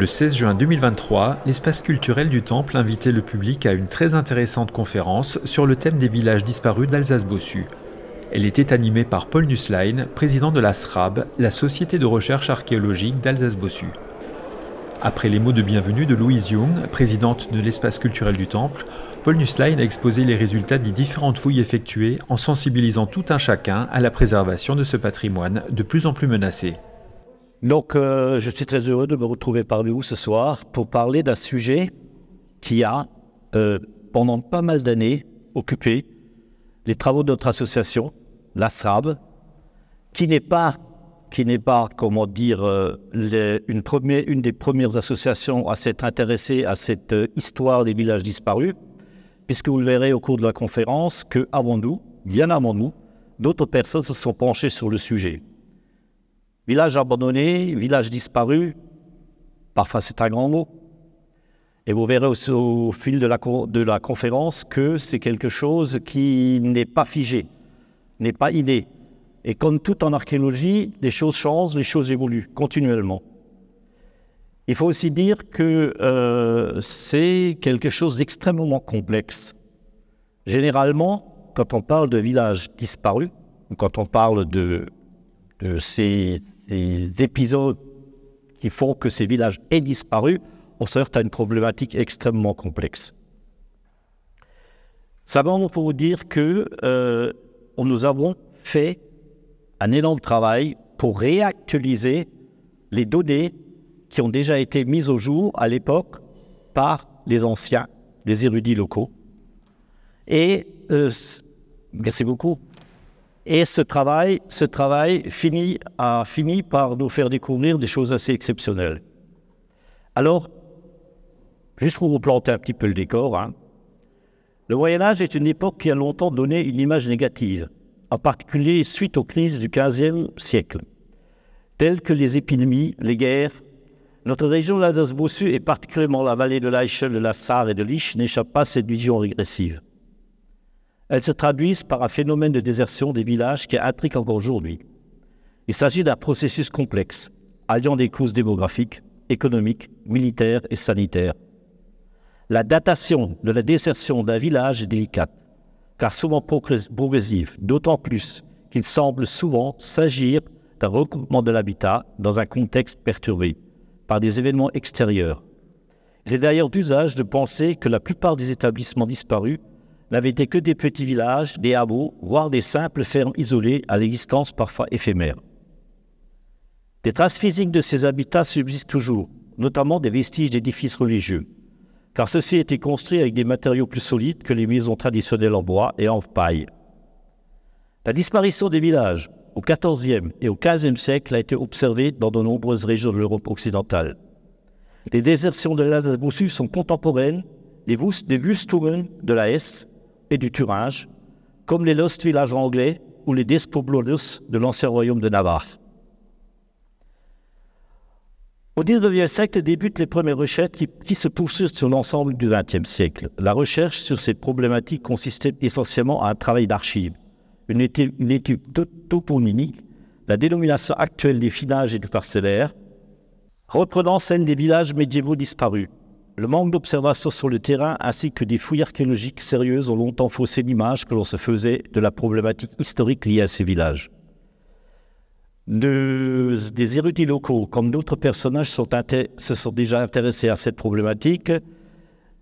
Le 16 juin 2023, l'espace culturel du Temple invitait le public à une très intéressante conférence sur le thème des villages disparus d'Alsace-Bossu. Elle était animée par Paul Nusslein, président de la SRAB, la Société de recherche archéologique d'Alsace-Bossu. Après les mots de bienvenue de Louise Young, présidente de l'espace culturel du Temple, Paul Nusslein a exposé les résultats des différentes fouilles effectuées en sensibilisant tout un chacun à la préservation de ce patrimoine de plus en plus menacé. Donc, je suis très heureux de me retrouver parmi vous ce soir pour parler d'un sujet qui a, pendant pas mal d'années, occupé les travaux de notre association, la SRAB, qui n'est pas, comment dire, une des premières associations à s'être intéressée à cette histoire des villages disparus, puisque vous le verrez au cours de la conférence qu'avant nous, bien avant nous, d'autres personnes se sont penchées sur le sujet. Village abandonné, village disparu, parfois c'est un grand mot. Et vous verrez au fil de la conférence que c'est quelque chose qui n'est pas figé, n'est pas inné. Et comme tout en archéologie, les choses changent, les choses évoluent continuellement. Il faut aussi dire que c'est quelque chose d'extrêmement complexe. Généralement, quand on parle de villages disparus, ou quand on parle de ces épisodes qui font que ces villages aient disparu, on se heurte à une problématique extrêmement complexe. Simplement pour vous dire que nous avons fait un énorme travail pour réactualiser les données qui ont déjà été mises au jour à l'époque par les anciens, les érudits locaux. Et merci beaucoup. Et ce travail a fini par nous faire découvrir des choses assez exceptionnelles. Alors, juste pour vous planter un petit peu le décor, le Moyen-Âge est une époque qui a longtemps donné une image négative, en particulier suite aux crises du XVe siècle, telles que les épidémies, les guerres. Notre région de l'Alsace-Bossu, et particulièrement la vallée de l'Eichel, de la Sarre et de l'Isch, n'échappe pas à cette vision régressive. Elles se traduisent par un phénomène de désertion des villages qui intrigue encore aujourd'hui. Il s'agit d'un processus complexe, alliant des causes démographiques, économiques, militaires et sanitaires. La datation de la désertion d'un village est délicate, car souvent progressive, d'autant plus qu'il semble souvent s'agir d'un regroupement de l'habitat dans un contexte perturbé par des événements extérieurs. Il est d'ailleurs d'usage de penser que la plupart des établissements disparus n'avaient été que des petits villages, des hameaux, voire des simples fermes isolées à l'existence parfois éphémère. Des traces physiques de ces habitats subsistent toujours, notamment des vestiges d'édifices religieux, car ceux-ci étaient construits avec des matériaux plus solides que les maisons traditionnelles en bois et en paille. La disparition des villages au XIVe et au XVe siècle a été observée dans de nombreuses régions de l'Europe occidentale. Les désertions de l'Alsace-Bossu sont contemporaines des Wüstungen de la Hesse et du Thuringe, comme les Lost Villages anglais ou les Despoblados de l'ancien royaume de Navarre. Au XIXe siècle débutent les premières recherches qui se poursuivent sur l'ensemble du XXe siècle. La recherche sur ces problématiques consistait essentiellement à un travail d'archives, une étude toponymique, la dénomination actuelle des finages et du parcellaire, reprenant celle des villages médiévaux disparus. Le manque d'observation sur le terrain ainsi que des fouilles archéologiques sérieuses ont longtemps faussé l'image que l'on se faisait de la problématique historique liée à ces villages. Des érudits locaux comme d'autres personnages se sont déjà intéressés à cette problématique.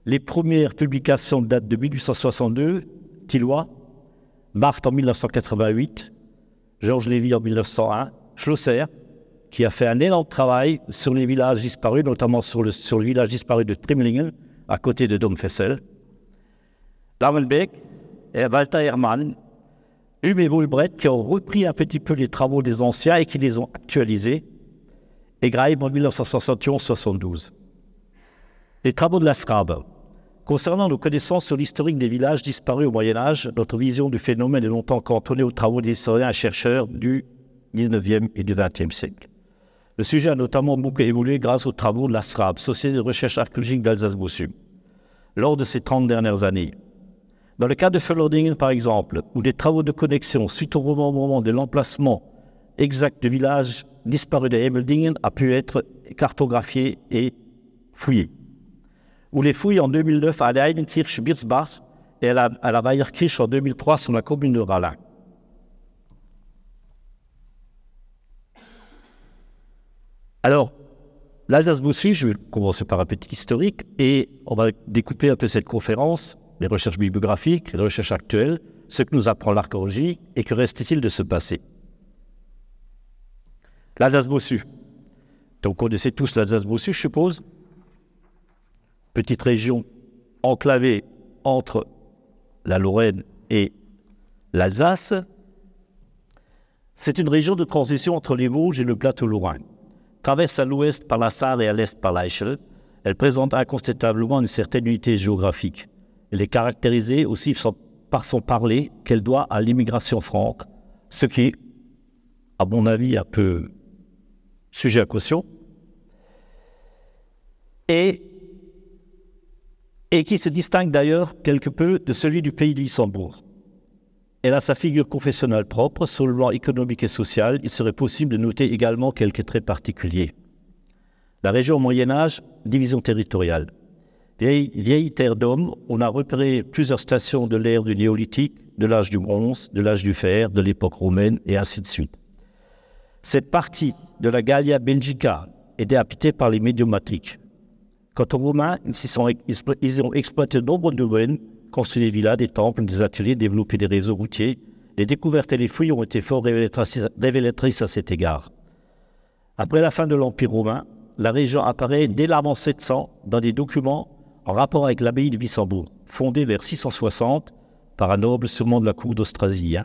Les premières publications datent de 1862, Tilloy, Marthe en 1988, Georges Lévy en 1901, Schlosser, qui a fait un énorme travail sur les villages disparus, notamment sur le village disparu de Trimlingen, à côté de Domfessel. Lammenbeck et Walter Hermann, Hume et Wohlbrett, qui ont repris un petit peu les travaux des anciens et qui les ont actualisés, et Graib en 1971-72. Les travaux de la SRAB. Concernant nos connaissances sur l'historique des villages disparus au Moyen-Âge, notre vision du phénomène est longtemps cantonnée aux travaux des historiens et chercheurs du XIXe et du XXe siècle. Le sujet a notamment beaucoup évolué grâce aux travaux de la SRAB, Société de recherche archéologique d'Alsace-Bossu, lors de ces 30 dernières années. Dans le cas de Völlerdingen, par exemple, où des travaux de connexion suite au moment de l'emplacement exact du village disparu de Hemeldingen a pu être cartographié et fouillées. Ou les fouilles en 2009 à Leidenkirch-Birzbach et à la Weierkirch en 2003 sur la commune de Rallin. Alors, l'Alsace-Bossue, je vais commencer par un petit historique et on va découper un peu cette conférence, les recherches bibliographiques, les recherches actuelles, ce que nous apprend l'archéologie et que reste-t-il de se passer. L'Alsace-Bossue. Donc, vous connaissez tous l'Alsace-Bossue, je suppose. Petite région enclavée entre la Lorraine et l'Alsace. C'est une région de transition entre les Vosges et le plateau lorrain. Traverse à l'ouest par la Sarre et à l'est par l'Eichel. Elle présente incontestablement une certaine unité géographique. Elle est caractérisée aussi par son parler qu'elle doit à l'immigration franque, ce qui est, à mon avis, un peu sujet à caution, et qui se distingue d'ailleurs quelque peu de celui du pays de Luxembourg. Elle a sa figure confessionnelle propre. Sur le plan économique et social, il serait possible de noter également quelques traits particuliers. La région au Moyen-Âge, division territoriale. Vieille terre d'hommes, on a repéré plusieurs stations de l'ère du néolithique, de l'âge du bronze, de l'âge du fer, de l'époque romaine, et ainsi de suite. Cette partie de la Gallia Belgica était habitée par les médiomatriques. Quant aux Romains, ils ont exploité de nombreux domaines, construit des villas, des temples, des ateliers, développé des réseaux routiers. Les découvertes et les fouilles ont été fort révélatrices à cet égard. Après la fin de l'Empire romain, la région apparaît dès l'avant 700 dans des documents en rapport avec l'abbaye de Wissembourg, fondée vers 660 par un noble sûrement de la cour d'Austrasie.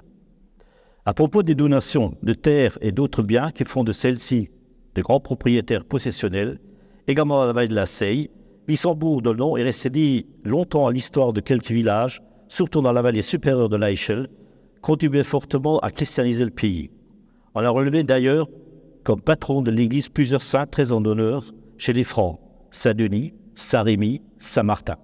À propos des donations de terres et d'autres biens qui font de celles-ci de grands propriétaires possessionnels, également à la vallée de la Seille, Wissembourg de nom est resté lié longtemps à l'histoire de quelques villages, surtout dans la vallée supérieure de l'Eichel, contribuait fortement à christianiser le pays. On a relevé d'ailleurs comme patron de l'Église plusieurs saints très en honneur chez les Francs, Saint-Denis, Saint-Rémy, Saint-Martin.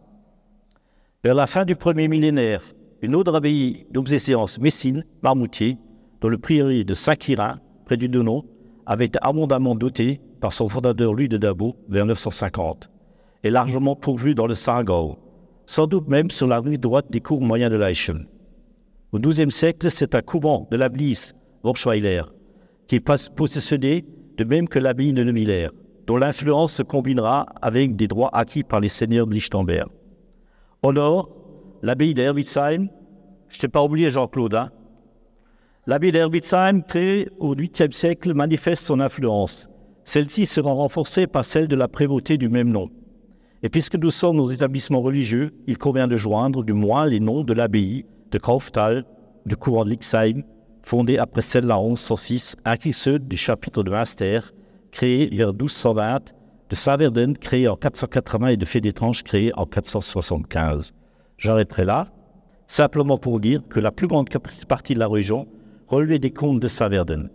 Vers la fin du premier millénaire, une autre abbaye d'obéissance messine, Marmoutier, dont le prieuré de Saint-Quirin, près du Donon, avait été abondamment doté par son fondateur Louis de Dabo vers 950, et largement pourvu dans le Sargau, sans doute même sur la rive droite des cours moyens de l'Eichel. Au XIIe siècle, c'est un couvent de l'Abbesse Worpschweiler qui est possessionné de même que l'abbaye de Neumiller, dont l'influence se combinera avec des droits acquis par les seigneurs de Lichtenberg. Au nord, l'abbaye d'Herbitzheim, je ne t'ai pas oublié Jean-Claude, hein? L'abbaye d'Herbitzheim, créée au 8e siècle, manifeste son influence. Celle-ci sera renforcée par celle de la prévôté du même nom. Et puisque nous sommes aux établissements religieux, il convient de joindre du moins les noms de l'abbaye de Kaufthal, du couvent de Lixheim, fondé après celle-là en 1106, ainsi que ceux du chapitre de Münster, créé vers 1220, de Saint-Verden, créé en 480, et de Fédétrange, créé en 475. J'arrêterai là, simplement pour dire que la plus grande partie de la région relevait des comtes de Saint-Verden.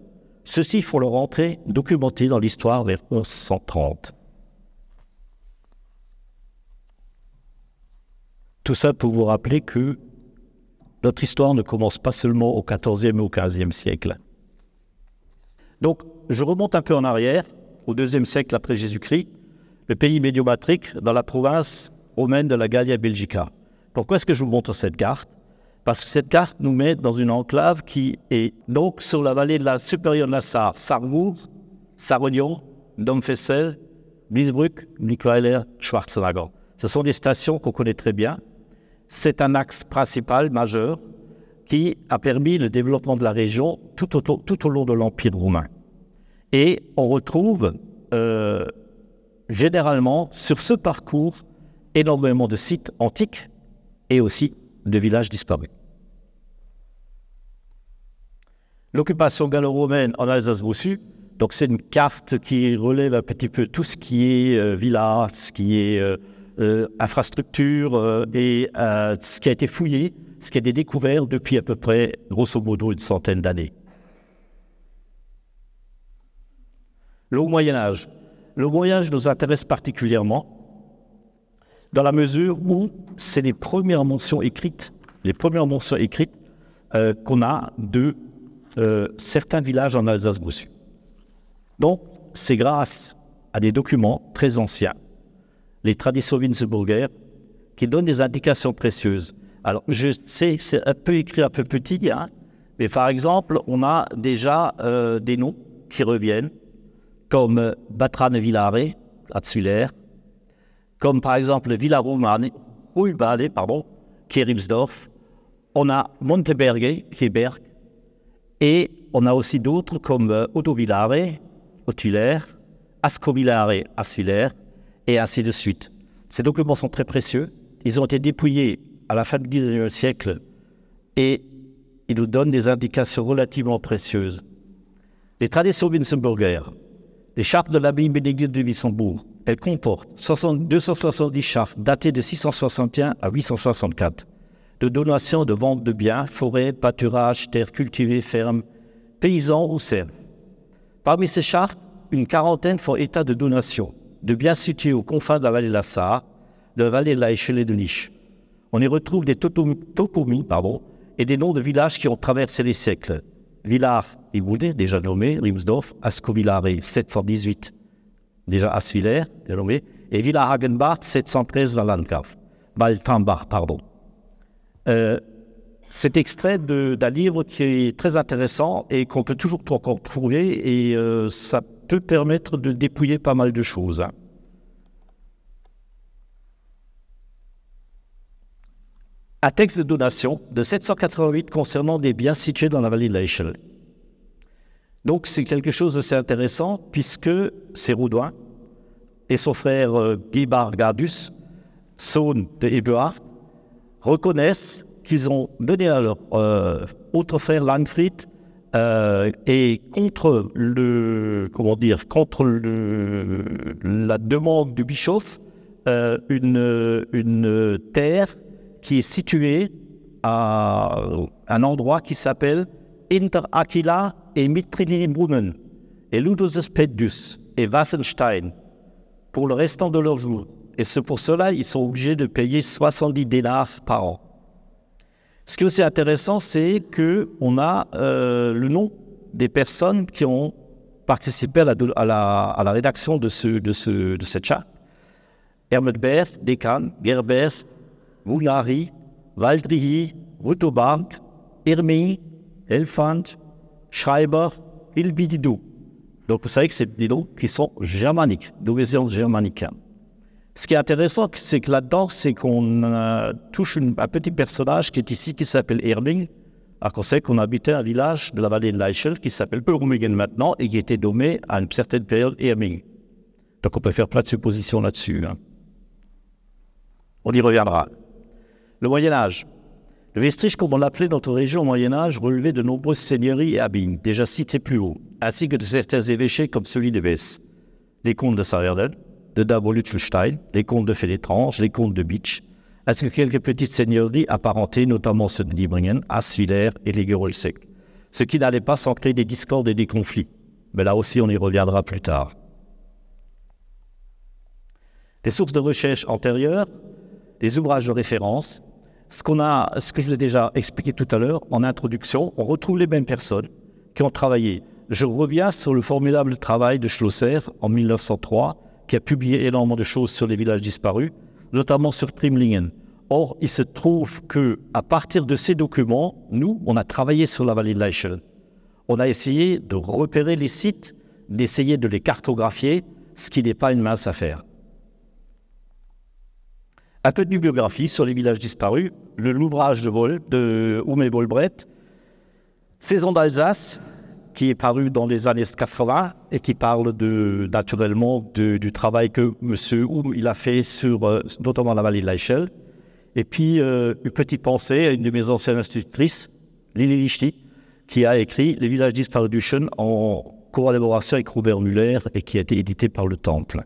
Ceux-ci font leur entrée documentée dans l'histoire vers 1130. Tout ça pour vous rappeler que notre histoire ne commence pas seulement au XIVe et au XVe siècle. Donc, je remonte un peu en arrière, au IIe siècle après Jésus-Christ, le pays médiomatrique dans la province romaine de la Gallia Belgica. Pourquoi est-ce que je vous montre cette carte? Parce que cette carte nous met dans une enclave qui est donc sur la vallée de la supérieure de la Sarre, Sarrebourg, Sarrognon, Domfessel, Bliesbruck, Mittweiler, Schwarzenegger. Ce sont des stations qu'on connaît très bien. C'est un axe principal, majeur, qui a permis le développement de la région tout au long de l'Empire romain. Et on retrouve généralement sur ce parcours énormément de sites antiques et aussi de villages disparus. L'occupation gallo-romaine en Alsace-Bossue, donc c'est une carte qui relève un petit peu tout ce qui est village, ce qui est infrastructure et ce qui a été fouillé, ce qui a été découvert depuis à peu près, grosso modo, une centaine d'années. Le Haut Moyen-Âge. Le Moyen-Âge nous intéresse particulièrement dans la mesure où c'est les premières mentions écrites qu'on a de certains villages en Alsace-Bossue. Donc, c'est grâce à des documents très anciens les traditions winsembourgères, qui donnent des indications précieuses. Alors, je sais, c'est un peu écrit un peu petit, hein, mais par exemple, on a déjà des noms qui reviennent, comme Batrane Villare, à Zuller, comme par exemple Villarumane, qui est Rimsdorf. On a Monteberge, qui est Berg, et on a aussi d'autres comme Odovillare, au Tuller, Ascovillare, à Zuller, et ainsi de suite. Ces documents sont très précieux. Ils ont été dépouillés à la fin du XIXe siècle et ils nous donnent des indications relativement précieuses. Les traditions winsembourgères, les chartes de l'abbaye bénédictine de Wissembourg, elles comportent 270 chartes datées de 661 à 864, de donations, de vente de biens, forêts, pâturages, terres cultivées, fermes, paysans ou serfs. Parmi ces chartes, une quarantaine font état de donations, de biens situés aux confins de la vallée de la Sarre, de la vallée de la Échelle et de Niche. On y retrouve des topomies et des noms de villages qui ont traversé les siècles. Villars et Boudet, déjà nommé, Rimsdorf, Ascovillare 718, déjà Aswiller, déjà nommé, et Villars-Hagenbach 713, Waltambach. Cet extrait d'un livre qui est très intéressant et qu'on peut toujours encore trouver, et ça peut permettre de dépouiller pas mal de choses. Hein. Un texte de donation de 788 concernant des biens situés dans la vallée de la Échelle. Donc c'est quelque chose d'assez intéressant puisque c'est Roudouin et son frère Gebhard Gardus, Sohn de Eberhard, reconnaissent qu'ils ont donné à leur autre frère Langfried et contre la demande du bischof, une terre qui est située à un endroit qui s'appelle Inter Aquila et Mitrilibrunnen et Ludoses Pedus et Wassenstein pour le restant de leur jour. Et c'est pour cela qu'ils sont obligés de payer 70 dinars par an. Ce qui est aussi intéressant, c'est qu'on a le nom des personnes qui ont participé à la rédaction de cette charte. Hermedberg, Dekan, Gerbert, Moulari, Waldrihi, Rutobart, Irming, Elfand, Schreiber, Ilbididou. Donc vous savez que c'est des noms qui sont germaniques, d'origine germanique. Ce qui est intéressant, c'est que là-dedans, c'est qu'on touche un petit personnage qui est ici, qui s'appelle Irming, alors qu'on sait qu'on habitait un village de la vallée de l'Eichel qui s'appelle Eurmingen maintenant et qui était nommé à une certaine période Irming. Donc on peut faire plein de suppositions là-dessus. Hein. On y reviendra. Le Moyen-Âge. Le Westrich, comme on l'appelait notre région au Moyen-Âge, relevait de nombreuses seigneuries et abbayes, déjà citées plus haut, ainsi que de certains évêchés comme celui de Wes, les comtes de Sarerden, de Dabo-Lützelstein, les comtes de Félétrange, les comtes de Bitsch, ainsi que quelques petites seigneuries apparentées, notamment ceux de Dibringen, Aswiller et les Gerolsek, ce qui n'allait pas sans créer des discordes et des conflits. Mais là aussi, on y reviendra plus tard. Des sources de recherche antérieures, des ouvrages de référence, ce que je vous ai déjà expliqué tout à l'heure en introduction, on retrouve les mêmes personnes qui ont travaillé. Je reviens sur le formidable travail de Schlosser en 1903, qui a publié énormément de choses sur les villages disparus, notamment sur Trimlingen. Or, il se trouve qu'à partir de ces documents, nous, on a travaillé sur la vallée de l'Eichel. On a essayé de repérer les sites, d'essayer de les cartographier, ce qui n'est pas une mince affaire. Un peu de bibliographie sur les villages disparus, l'ouvrage de Ume Volbret, Saison d'Alsace, qui est paru dans les années 80 et qui parle naturellement du travail que M. Oum il a fait sur notamment la vallée de l'Eichel. Et puis, une petite pensée à une de mes anciennes institutrices, Lili Lichty, qui a écrit Les villages disparus du Schen en collaboration avec Robert Muller et qui a été édité par le Temple.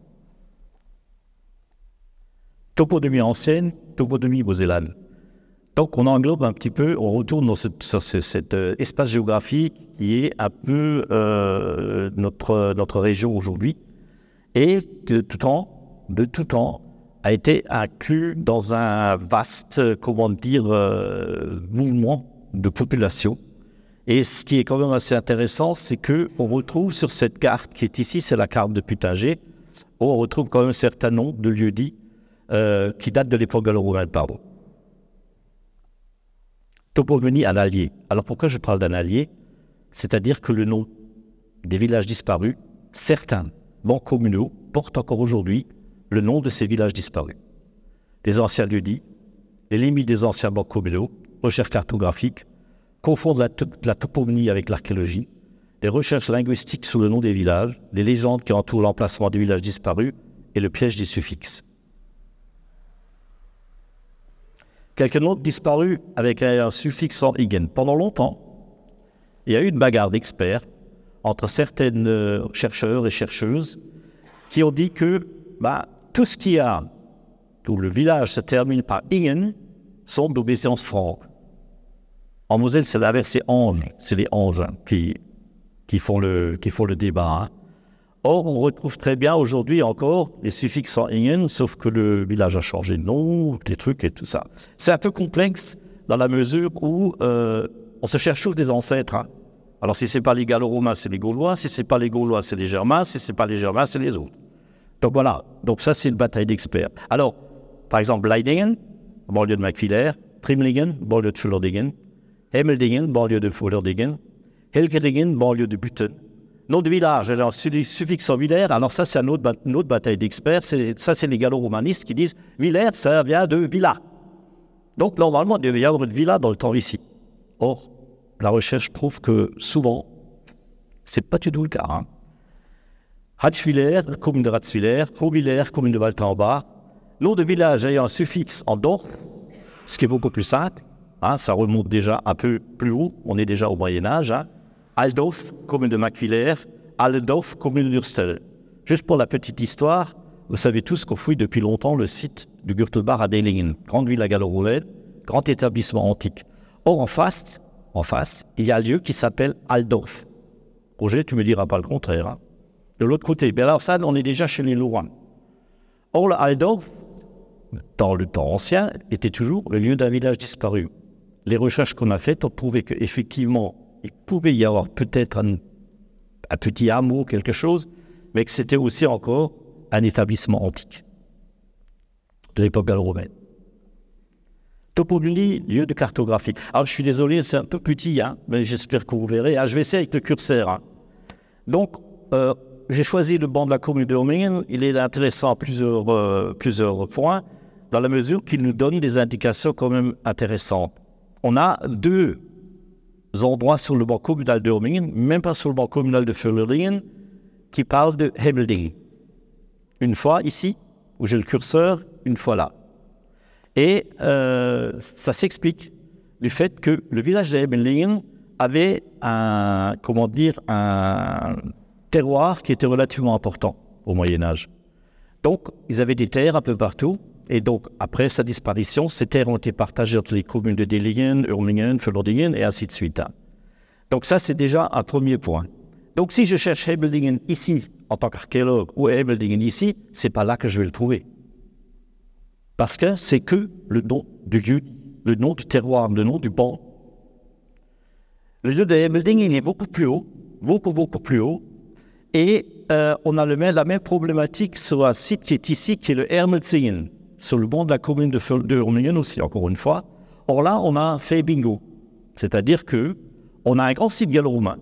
Toponymie ancienne, toponymie mosellane. Donc on englobe un petit peu, on retourne dans cet espace géographique qui est un peu notre région aujourd'hui et de tout temps a été inclus dans un vaste, mouvement de population. Et ce qui est quand même assez intéressant, c'est qu'on retrouve sur cette carte qui est ici, c'est la carte de Putanger, on retrouve quand même un certain nombre de lieux-dits qui date de l'époque gallo-romaine, pardon. Toponymie à l'allié. Alors pourquoi je parle d'un allié? C'est-à-dire que le nom des villages disparus, certains bancs communaux portent encore aujourd'hui le nom de ces villages disparus. Les anciens lieux-dits, les limites des anciens bancs communaux, recherches cartographiques, confondre la toponymie avec l'archéologie, les recherches linguistiques sur le nom des villages, les légendes qui entourent l'emplacement des villages disparus et le piège des suffixes. Quelques noms disparus avec un suffixe en igen. Pendant longtemps, il y a eu une bagarre d'experts entre certaines chercheurs et chercheuses qui ont dit que tout ce qui a, où le village se termine par ingen, sont d'obéissance franque. En Moselle, c'est l'inverse, c'est Ange. C'est les Anges qui font le débat. Hein. Or, on retrouve très bien aujourd'hui encore les suffixes en ingen, sauf que le village a changé de nom, des trucs et tout ça. C'est un peu complexe dans la mesure où on se cherche tous des ancêtres. Hein. Alors, si ce n'est pas les Gallo-Romains, c'est les Gaulois. Si ce n'est pas les Gaulois, c'est les Germains. Si ce n'est pas les Germains, c'est les autres. Donc voilà. Donc ça, c'est une bataille d'experts. Alors, par exemple, Leidingen, banlieue de Macvillers, Primlingen, banlieue de Fullerdingen, Hemmeldingen, banlieue de Fullerdingen, Helgedingen, banlieue de Butten. Nom de village, alors suffixe en Villers, alors ça c'est une autre bataille d'experts, ça c'est les gallo-romanistes qui disent Villers, ça vient de villa. Donc normalement il devait y avoir une villa dans le temps ici. Or, la recherche prouve que souvent, c'est pas du tout le cas. Hein. Ratzwiller, commune de Ratzwiller, Hauvillers, commune de Waltenbach, nom de village ayant un suffixe en Dorf, ce qui est beaucoup plus simple, hein, ça remonte déjà un peu plus haut, on est déjà au Moyen-Âge, hein. Aldorf, commune de Macvillers, Aldorf, commune d'Urstel. Juste pour la petite histoire, vous savez tous qu'on fouille depuis longtemps le site du Gürtelbach à Deilingen, grande ville à gallo-romaine, grand établissement antique. Or, en face, il y a un lieu qui s'appelle Aldorf. Roger, tu me diras pas le contraire. Hein. De l'autre côté, mais alors ça, on est déjà chez les Lorrains. Or, le Aldorf, dans le temps ancien, était toujours le lieu d'un village disparu. Les recherches qu'on a faites ont prouvé qu'effectivement, il pouvait y avoir peut-être un petit hameau, quelque chose, mais que c'était aussi encore un établissement antique de l'époque gallo-romaine. Toponymie, lieu de cartographie. Alors, je suis désolé, c'est un peu petit, hein, mais j'espère que vous verrez. Ah, je vais essayer avec le curseur. Hein. Donc, j'ai choisi le banc de la commune de Homingen. Il est intéressant à plusieurs points, dans la mesure qu'il nous donne des indications quand même intéressantes. On a deux endroits sur le banc communal de Homingen, même pas sur le banc communal de Fullerdingen, qui parlent de Hemmeldingen. Une fois ici, où j'ai le curseur, une fois là. Et ça s'explique du fait que le village de Hemmeldingen avait un terroir qui était relativement important au Moyen-Âge. Donc, ils avaient des terres un peu partout. Et donc, après sa disparition, ces terres ont été partagées entre les communes de Deilingen, Urmingen, Fullerdingen, et ainsi de suite. Donc ça, c'est déjà un premier point. Donc si je cherche Hemmeldingen ici, en tant qu'archéologue, ou Hemmeldingen ici, c'est pas là que je vais le trouver. Parce que c'est que le nom du lieu, le nom du terroir, le nom du banc. Le lieu de Hemmeldingen, il est beaucoup plus haut, beaucoup plus haut, et on a la même problématique sur un site qui est ici, qui est le Ermelzingen, sur le banc de la commune de Urmingen aussi, encore une fois. Or là, on a fait bingo. C'est-à-dire qu'on a un grand site gallo-romain.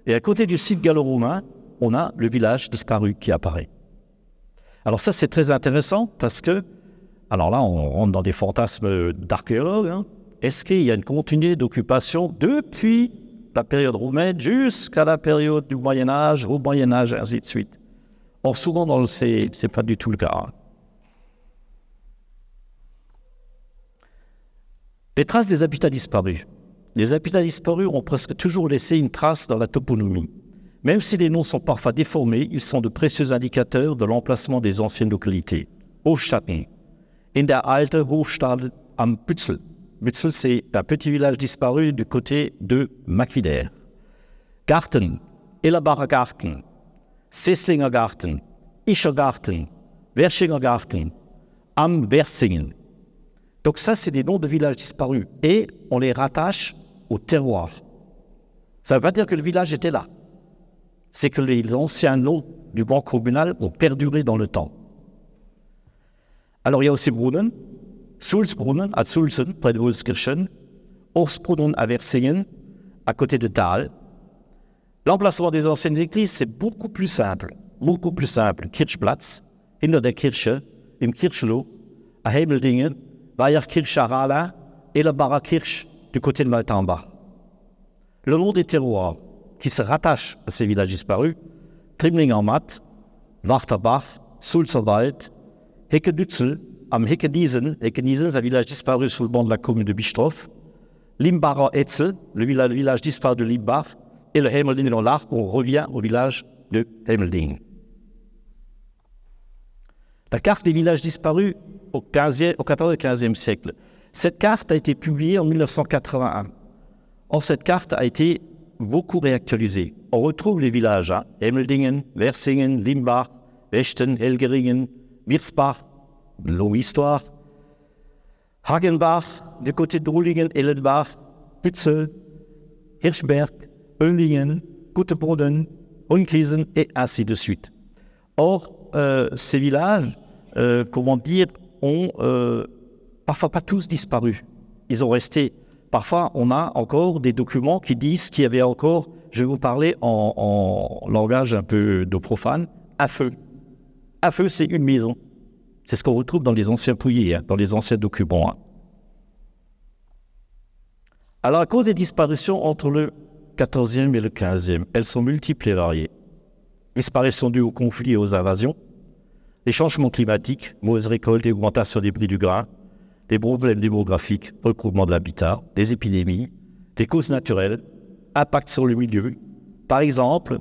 Et à côté du site gallo-romain, on a le village disparu qui apparaît. Alors ça, c'est très intéressant parce que, alors là, on rentre dans des fantasmes d'archéologues. Hein. Est-ce qu'il y a une continuité d'occupation depuis la période romaine jusqu'à la période du Moyen-Âge, au Moyen-Âge, et ainsi de suite? Or, souvent, c'est pas du tout le cas. Hein. Les traces des habitats disparus. Les habitats disparus ont presque toujours laissé une trace dans la toponymie. Même si les noms sont parfois déformés, ils sont de précieux indicateurs de l'emplacement des anciennes localités. Hofstatten. In der alte Hofstadt am Bützel. Bützel, c'est un petit village disparu du côté de Macvillers. Garten, Ellerbacher Garten, Sesslinger Garten, Ischer Garten, Verschinger Garten, am Versinghen. Donc ça, c'est des noms de villages disparus. Et on les rattache au terroir. Ça ne veut pas dire que le village était là. C'est que les anciens noms du banc communal ont perduré dans le temps. Alors il y a aussi Brunnen, Sulzbrunnen à Sulzen, près de Wolfskirchen, Orsbrunnen à Versinghen, à côté de Thal. L'emplacement des anciennes églises, c'est beaucoup plus simple. Kirchplatz, hinter der Kirche, im Kirchloh, à Hemeldingen, Weierkirch à Rala et la Barakirch du côté de Maltambach. Le long des terroirs qui se rattachent à ces villages disparus, Trimling-en-Matt, Warterbach, Sulzerwald, Hecke-Dützel, am Hecke-Niesen, c'est un village disparu sous le banc de la commune de Bistroff, Limbacher-Etzel, le village disparu de Limbach, et le Hemeldingen-en-Lach, on revient au village de Hemeldingen. La carte des villages disparus au XIVe et XVe siècle. Cette carte a été publiée en 1981. Or, cette carte a été beaucoup réactualisée. On retrouve les villages à Hemeldingen, Versinghen, Limbach, Wechten, Helgeringen, Wirsbach, longue histoire, Hagenbach, du côté de Ruhlingen, Ellenbach, Bützel, Hirschberg, Oellingen, Gutebroden, Unkiesen, et ainsi de suite. Or, ces villages, ont parfois pas tous disparu. Ils ont resté. Parfois, on a encore des documents qui disent qu'il y avait encore, je vais vous parler en langage un peu de profane, un feu. Un feu, c'est une maison. C'est ce qu'on retrouve dans les anciens pouillés, dans les anciens documents. Alors, à cause des disparitions entre le XIVe et le XVe, elles sont multiples et variées. Disparitions dues aux conflits et aux invasions, les changements climatiques, mauvaise récolte et augmentation des prix du grain, des problèmes démographiques, recouvrement de l'habitat, des épidémies, des causes naturelles, impact sur le milieu. Par exemple,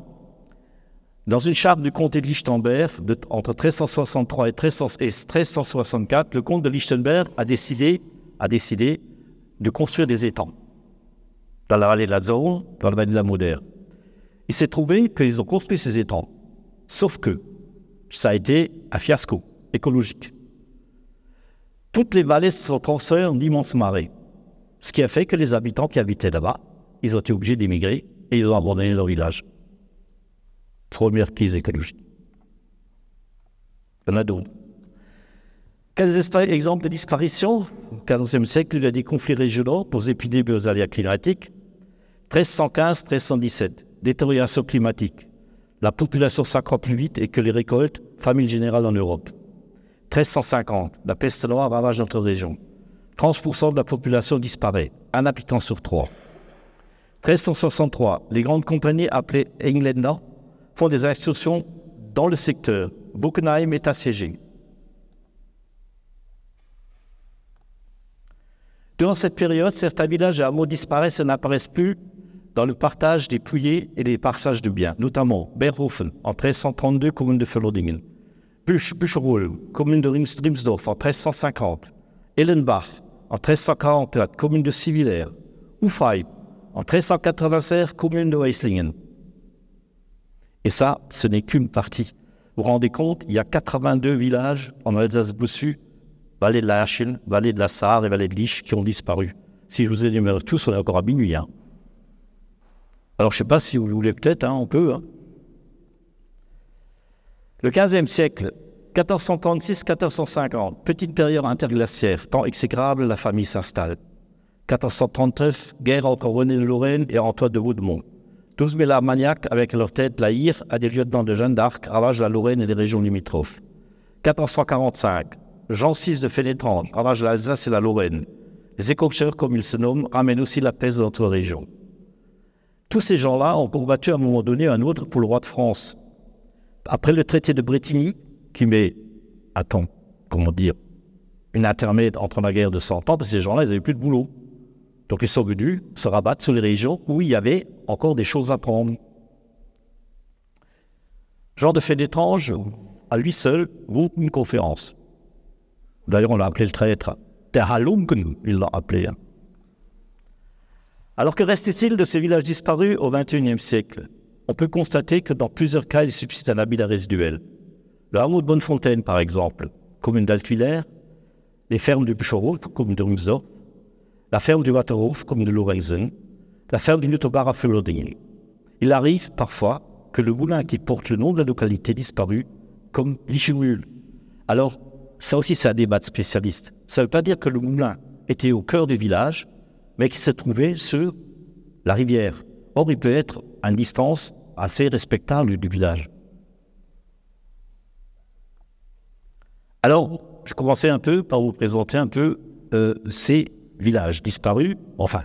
dans une charte du comté de Lichtenberg, entre 1363 et 1364, le comte de Lichtenberg a décidé de construire des étangs dans la vallée de la Zone, dans la vallée de la Moder. Il s'est trouvé qu'ils ont construit ces étangs, sauf que ça a été un fiasco écologique. Toutes les vallées se sont transformées en d'immenses marais, ce qui a fait que les habitants qui habitaient là-bas, ils ont été obligés d'émigrer et ils ont abandonné leur village. Première crise écologique. Il y en a d'autres. Quels exemples de disparition? Au XIVe siècle, il y a des conflits régionaux pour les épidémies et aux aléas climatiques. 1315-1317, détérioration climatique. La population s'accroît plus vite et que les récoltes, famine générale en Europe. 1350, la peste noire ravage notre région. 30% de la population disparaît, un habitant sur 3. 1363, les grandes compagnies appelées Engländer font des incursions dans le secteur. Bockenheim est assiégé. Durant cette période, certains villages et hameaux disparaissent et n'apparaissent plus dans le partage des pouillés et des partages de biens, notamment Berhofen en 1332, commune de Völlodingen, Bücherol, commune de Rimsdorf en 1350, Ellenbach en 1344, commune de Sivillers, Ufheim en 1396, commune de Weislingen. Et ça, ce n'est qu'une partie. Vous vous rendez compte, il y a 82 villages en Alsace-Bossue, vallée de la Hachine, vallée de la Sarre et vallée de Lich qui ont disparu. Si je vous énumère tous, on est encore à minuit. Alors, je ne sais pas si vous voulez peut-être, on peut. Le XVe siècle, 1436-1450, petite période interglaciaire, temps exécrable, la famille s'installe. 1439, guerre entre René de Lorraine et Antoine de Vaudemont. 12 000 Armagnacs, avec leur tête la Hire, à des lieutenants de Jeanne d'Arc, ravagent la Lorraine et les régions limitrophes. 1445, Jean VI de Fénétrange ravage l'Alsace et la Lorraine. Les écorcheurs, comme ils se nomment, ramènent aussi la peste dans notre région. Tous ces gens-là ont combattu à un moment donné un autre pour le roi de France. Après le traité de Bretigny, qui met, une intermède entre la guerre de 100 ans, ces gens-là, ils n'avaient plus de boulot. Donc ils sont venus se rabattre sur les régions où il y avait encore des choses à prendre. Jean de Fénétrange, à lui seul, vaut une conférence. D'ailleurs, on l'a appelé le traître. Der Halunken, il l'a appelé. Alors que restait-il de ces villages disparus au XXIe siècle? On peut constater que dans plusieurs cas, il subsiste un habitat résiduel. Le hameau de Bonnefontaine, par exemple, commune d'Altwiller, les fermes du Bücherhof, commune de Rumsdorf, la ferme du Waterhof, commune de Lorenzen, la ferme du Nutobara à Völlodingen. Il arrive parfois que le moulin qui porte le nom de la localité disparue, comme Lichemühl. Alors, ça aussi, c'est un débat de spécialistes. Ça ne veut pas dire que le moulin était au cœur du village, mais qu'il se trouvait sur la rivière. Or, il peut être à une distance assez respectable du village. Alors, je commençais un peu par vous présenter un peu ces villages disparus, enfin,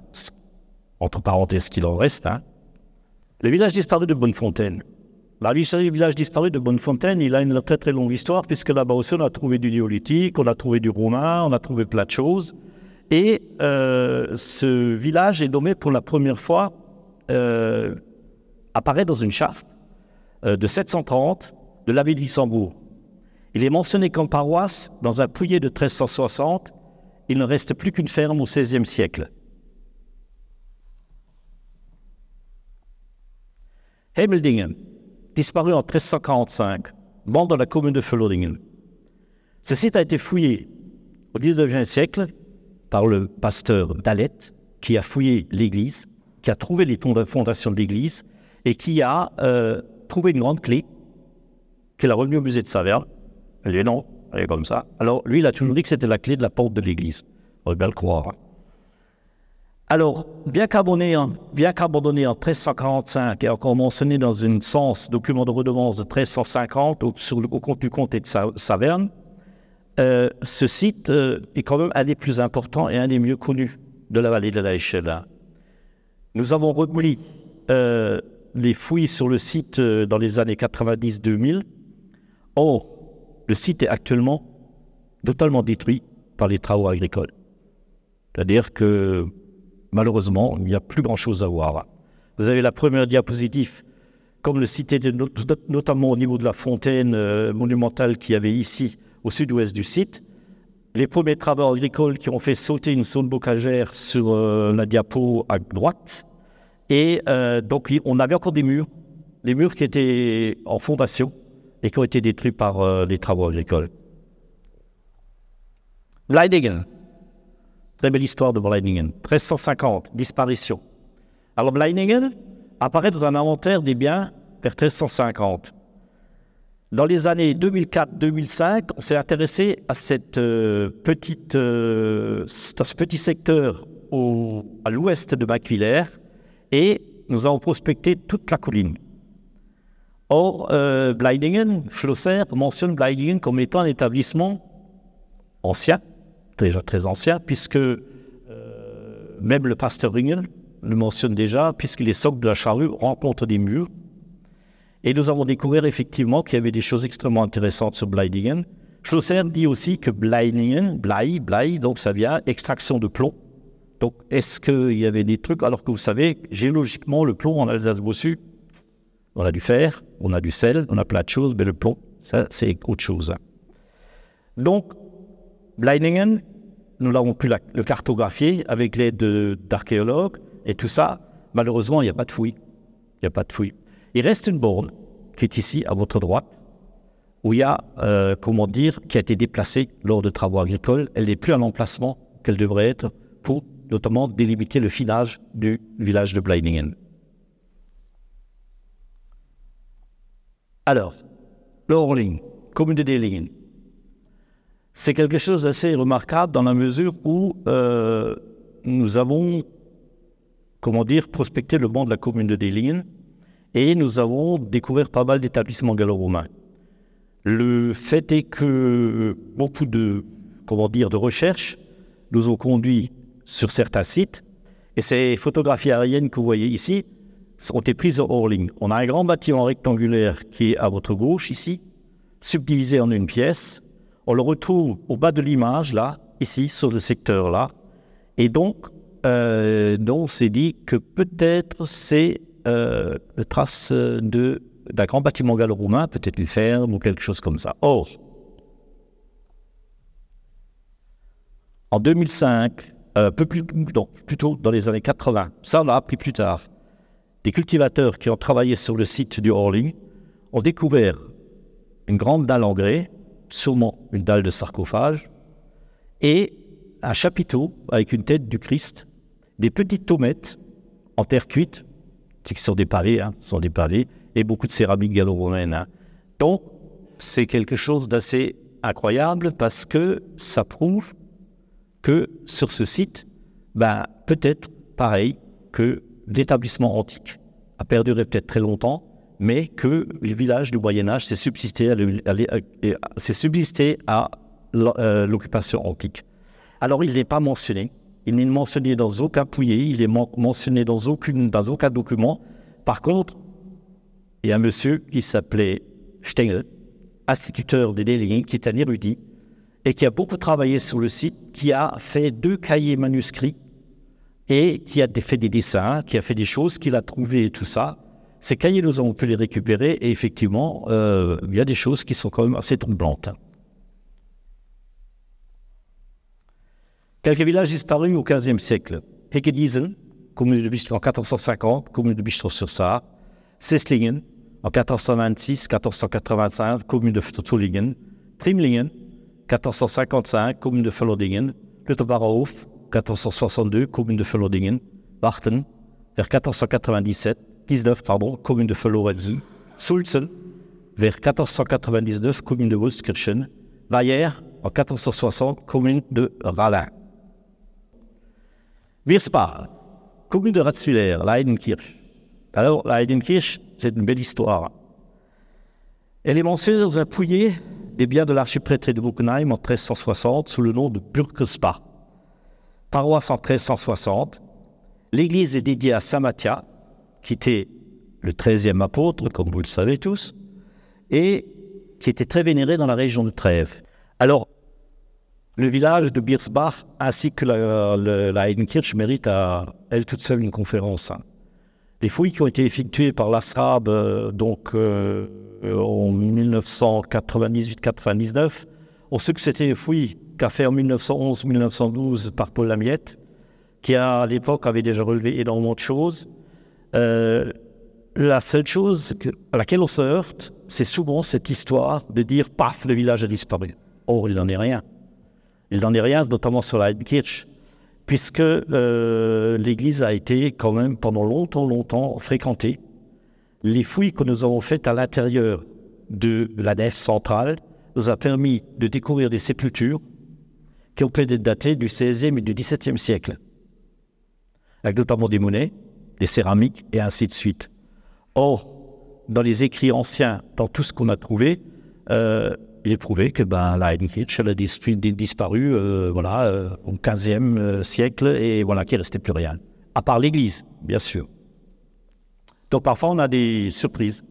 entre parenthèses qu'il en reste. Le village disparu de Bonnefontaine. Le village disparu de Bonnefontaine, il a une très très longue histoire, puisque là-bas aussi on a trouvé du néolithique, on a trouvé du romain, on a trouvé plein de choses. Et ce village est nommé pour la première fois, apparaît dans une charte de 730 de l'abbaye de Wissembourg. Il est mentionné comme paroisse dans un pouillet de 1360. Il ne reste plus qu'une ferme au XVIe siècle. Hemeldingen, disparu en 1345, bande dans la commune de Vlodingen. Ce site a été fouillé au XIXe siècle par le pasteur Dallet, qui a fouillé l'église, qui a trouvé les fondations de l'église et qui a trouvé une grande clé qu'il a revenue au musée de Saverne. Elle dit non, elle est comme ça. Alors lui, il a toujours dit que c'était la clé de la porte de l'église. On va bien le croire. Alors, bien qu'abandonné en 1345 et encore mentionné dans un document de redevance de 1350 au compte du comté de Saverne, ce site est quand même un des plus importants et un des mieux connus de la vallée de la Échelle. Nous avons repris les fouilles sur le site dans les années 90-2000. Or, le site est actuellement totalement détruit par les travaux agricoles. C'est-à-dire que, malheureusement, il n'y a plus grand-chose à voir. Vous avez la première diapositive, comme le site était notamment au niveau de la fontaine monumentale qu'il y avait ici, au sud-ouest du site. Les premiers travaux agricoles qui ont fait sauter une zone bocagère sur la diapo à droite. Et donc, on avait encore des murs qui étaient en fondation et qui ont été détruits par les travaux agricoles. Bleidingen. Très belle histoire de Bleidingen. 1350, disparition. Alors Bleidingen apparaît dans un inventaire des biens vers 1350. Dans les années 2004-2005, on s'est intéressé à ce petit secteur à l'ouest de Macquiller et nous avons prospecté toute la colline. Or, Bleidingen, Schlosser mentionne Bleidingen comme étant un établissement ancien, déjà très ancien, puisque même le pasteur Ringel le mentionne déjà, puisque les socles de la charrue rencontrent des murs. Et nous avons découvert effectivement qu'il y avait des choses extrêmement intéressantes sur Bleidingen. Schlosser dit aussi que Bleidingen, Blei, donc ça vient extraction de plomb. Donc est-ce qu'il y avait des trucs, alors que vous savez, géologiquement, le plomb en Alsace-Bossu, on a du fer, on a du sel, on a plein de choses, mais le plomb, ça c'est autre chose. Donc, Bleidingen, nous l'avons pu le cartographier avec l'aide d'archéologues et tout ça. Malheureusement, il n'y a pas de fouilles. Il reste une borne qui est ici, à votre droite, où il y a, qui a été déplacée lors de travaux agricoles. Elle n'est plus à l'emplacement qu'elle devrait être pour notamment délimiter le filage du village de Bleidingen. Alors, le Horling, commune de Dillingen, c'est quelque chose d'assez remarquable dans la mesure où nous avons, prospecté le banc de la commune de Dillingen et nous avons découvert pas mal d'établissements gallo-romains. Le fait est que beaucoup de recherches nous ont conduits sur certains sites et ces photographies aériennes que vous voyez ici ont été prises au Horling. On a un grand bâtiment rectangulaire qui est à votre gauche ici, subdivisé en une pièce. On le retrouve au bas de l'image, là, ici, sur ce secteur-là. Et donc, on s'est dit que peut-être c'est trace d'un grand bâtiment gallo-romain, peut-être une ferme ou quelque chose comme ça. Or, en 2005, plutôt dans les années 80, ça on l'a appris plus tard, des cultivateurs qui ont travaillé sur le site du Horling ont découvert une grande dalle en grès, sûrement une dalle de sarcophage, et un chapiteau avec une tête du Christ, des petites tomettes en terre cuite, qui sont des pavés, et beaucoup de céramique gallo-romaine. Donc, c'est quelque chose d'assez incroyable parce que ça prouve que sur ce site, peut-être pareil que l'établissement antique a perduré peut-être très longtemps, mais que le village du Moyen-Âge s'est subsisté à l'occupation antique. Alors il n'est pas mentionné, il n'est mentionné dans aucun fouillis, il n'est mentionné dans aucun document. Par contre, il y a un monsieur qui s'appelait Stengel, instituteur des Dellingen, qui est un érudit et qui a beaucoup travaillé sur le site, qui a fait 2 cahiers manuscrits et qui a fait des dessins, qui a fait des choses qu'il a trouvées et tout ça. Ces cahiers, nous avons pu les récupérer et effectivement, il y a des choses qui sont quand même assez troublantes. Quelques villages disparus au XVe siècle. Hegedisen, commune de Bistrot en 1450, commune de Bistrot-sur-Sarre. Seslingen, en 1426-1485, commune de Tolingen. Trimlingen, 1455, commune de Vlodingen. Lutterbacherhof, 1462, commune de Vlodingen. Warten, vers 1419, commune de Vlorenzen. Sulzen, vers 1499, commune de Wolfskirchen. Weiher, en 1460, commune de Rallin. Wirsbach, commune de Ratzwiller, Leidenkirch. Alors, Leidenkirch, c'est une belle histoire. Elle est mentionnée dans un fouillis des biens de l'archiprêtré de Bockenheim en 1360 sous le nom de Bürgersbach. Paroisse en 1360. L'église est dédiée à Saint Matthias, qui était le 13e apôtre, comme vous le savez tous, et qui était très vénéré dans la région de Trèves. Alors, le village de Birsbach ainsi que la Heidenkirch méritent à elle toute seule une conférence. Les fouilles qui ont été effectuées par l'ASRAB en 1998-99 ont su que c'était une fouille qu'a fait en 1911-1912 par Paul Lamiette, qui à l'époque avait déjà relevé énormément de choses. La seule chose à laquelle on se heurte, c'est souvent cette histoire de dire « paf, le village a disparu ». Or, il n'en est rien. Il n'en est rien, notamment sur la Heidenkirch, puisque l'église a été quand même pendant longtemps fréquentée. Les fouilles que nous avons faites à l'intérieur de la nef centrale nous a permis de découvrir des sépultures qui ont pu être datées du XVIe et du XVIIe siècle, avec notamment des monnaies, des céramiques et ainsi de suite. Or, dans les écrits anciens, dans tout ce qu'on a trouvé, il est prouvé que la Heidenkirch a disparu au XVe siècle et voilà, qu'il ne restait plus rien. À part l'église, bien sûr. Donc parfois, on a des surprises.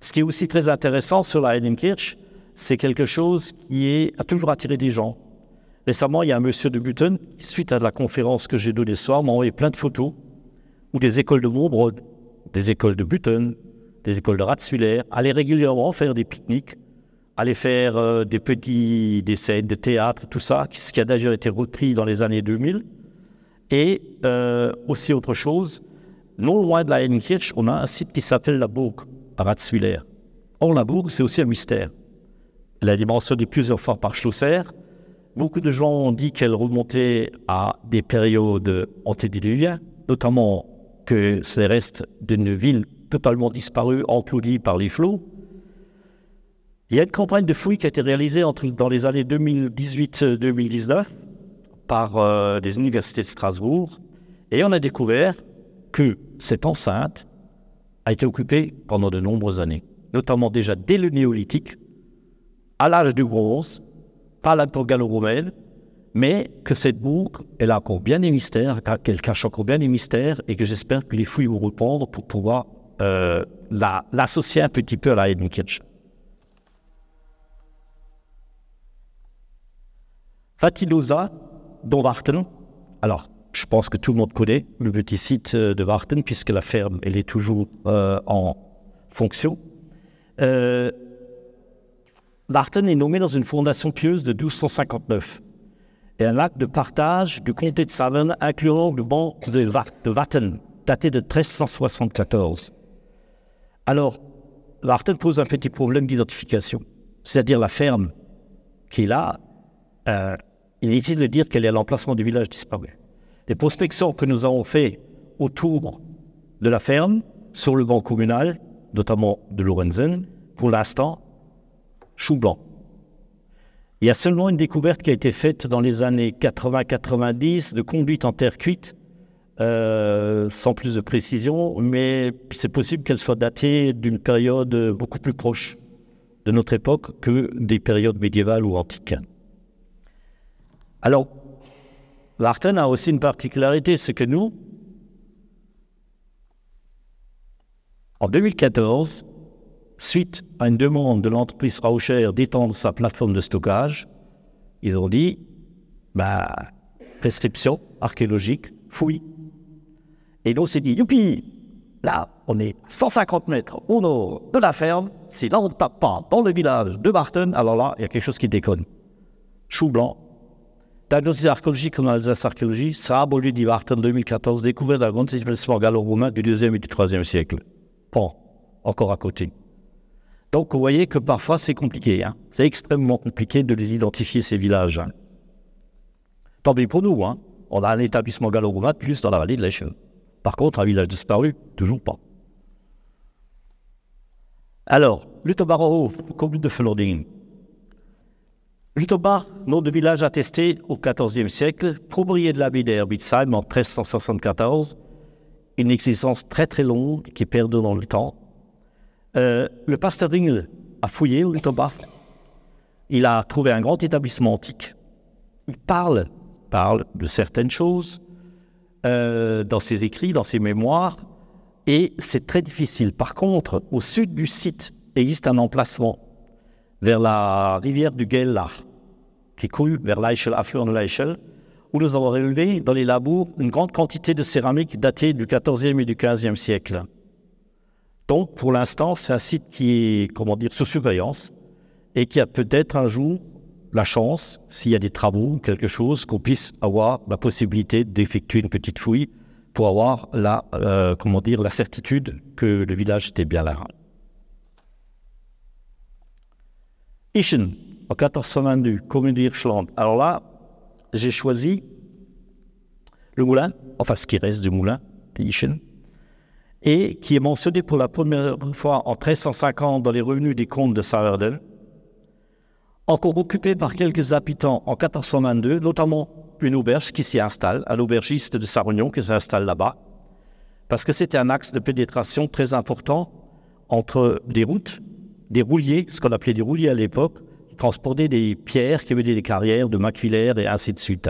Ce qui est aussi très intéressant sur la Heidenkirch, c'est quelque chose qui a toujours attiré des gens. Récemment, il y a un monsieur de Butten, suite à la conférence que j'ai donnée ce soir, m'a envoyé plein de photos où des écoles de Montbrode, des écoles de Butten, des écoles de Ratzwiller allaient régulièrement faire des pique-niques, aller faire des scènes de théâtre, tout ça, ce qui a déjà été repris dans les années 2000. Et aussi autre chose, non loin de la Heidenkirch, on a un site qui s'appelle la Burg, à Ratzwiller. Or, la Burg, c'est aussi un mystère. Elle a été mentionnée plusieurs fois par Schlosser. Beaucoup de gens ont dit qu'elle remontait à des périodes antédiluviennes, notamment que c'est le reste d'une ville totalement disparue, engloutie par les flots. Il y a une campagne de fouilles qui a été réalisée dans les années 2018-2019 par des universités de Strasbourg, et on a découvert que cette enceinte a été occupée pendant de nombreuses années, notamment déjà dès le néolithique, à l'âge du bronze, par l'époque gallo-romaine, mais que cette boucle, elle a encore bien des mystères, qu'elle cache encore bien des mystères, et que j'espère que les fouilles vont répondre pour pouvoir l'associer un petit peu à la Heidenkirch. Vatidosa, dont Warten. Alors, je pense que tout le monde connaît le petit site de Warten, puisque la ferme, elle est toujours en fonction. Warten est nommé dans une fondation pieuse de 1259 et un acte de partage du comté de Saverne incluant le banc de Watten, daté de 1374. Alors, Warten pose un petit problème d'identification, c'est-à-dire la ferme qui est là. Il est utile de dire qu'elle est à l'emplacement du village disparu. Les prospections que nous avons faites autour de la ferme, sur le banc communal, notamment de Lorenzen, pour l'instant, chou blanc. Il y a seulement une découverte qui a été faite dans les années 80-90 de conduite en terre cuite, sans plus de précision, mais c'est possible qu'elle soit datée d'une période beaucoup plus proche de notre époque que des périodes médiévales ou antiques. Alors, Warten a aussi une particularité, c'est que nous, en 2014, suite à une demande de l'entreprise Rauscher d'étendre sa plateforme de stockage, ils ont dit, prescription archéologique, fouille. Et nous, on s'est dit, youpi, là, on est 150 mètres au nord de la ferme, si là, on ne tape pas dans le village de Warten, alors là, il y a quelque chose qui déconne. Chou blanc. Diagnostic archéologique en Alsace archéologie sera aboli de Warten 2014, découvert dans le grand établissement gallo-romain du 2e et du 3e siècle. Bon, encore à côté. Donc, vous voyez que parfois, c'est compliqué. Hein. C'est extrêmement compliqué de les identifier, ces villages. Hein. Tant pis pour nous. Hein. On a un établissement gallo-romain plus dans la vallée de l'Eichel. Par contre, un village disparu, toujours pas. Alors, Lüttenbacherhof, commune de Floding. Lüttenbach, nom de village attesté au XIVe siècle, propriété de l'abbaye d'Herbitsheim en 1374. Une existence très très longue qui perdure dans le temps. Le pasteur Ringel a fouillé au Lüttenbach. Il a trouvé un grand établissement antique. Il parle de certaines choses dans ses écrits, dans ses mémoires, et c'est très difficile. Par contre, au sud du site existe un emplacement vers la rivière du Geldach, qui coule vers l'Eichel, affluent de l'Eichel, où nous avons relevé dans les labours une grande quantité de céramique datée du XIVe et du XVe siècle. Donc, pour l'instant, c'est un site qui est, sous surveillance et qui a peut-être un jour la chance, s'il y a des travaux ou quelque chose, qu'on puisse avoir la possibilité d'effectuer une petite fouille pour avoir la certitude que le village était bien là. Ischen, en 1422, commune d'Hirschland. Alors là, j'ai choisi le moulin, enfin ce qui reste du moulin d'Ischen, et qui est mentionné pour la première fois en 1350 dans les revenus des comtes de Sauerden, encore occupé par quelques habitants en 1422, notamment une auberge qui s'y installe, un aubergiste de Sarognon qui s'installe là-bas, parce que c'était un axe de pénétration très important entre des routes, des rouliers, ce qu'on appelait des rouliers à l'époque, qui transportaient des pierres, qui menaient des carrières de maquilaires et ainsi de suite.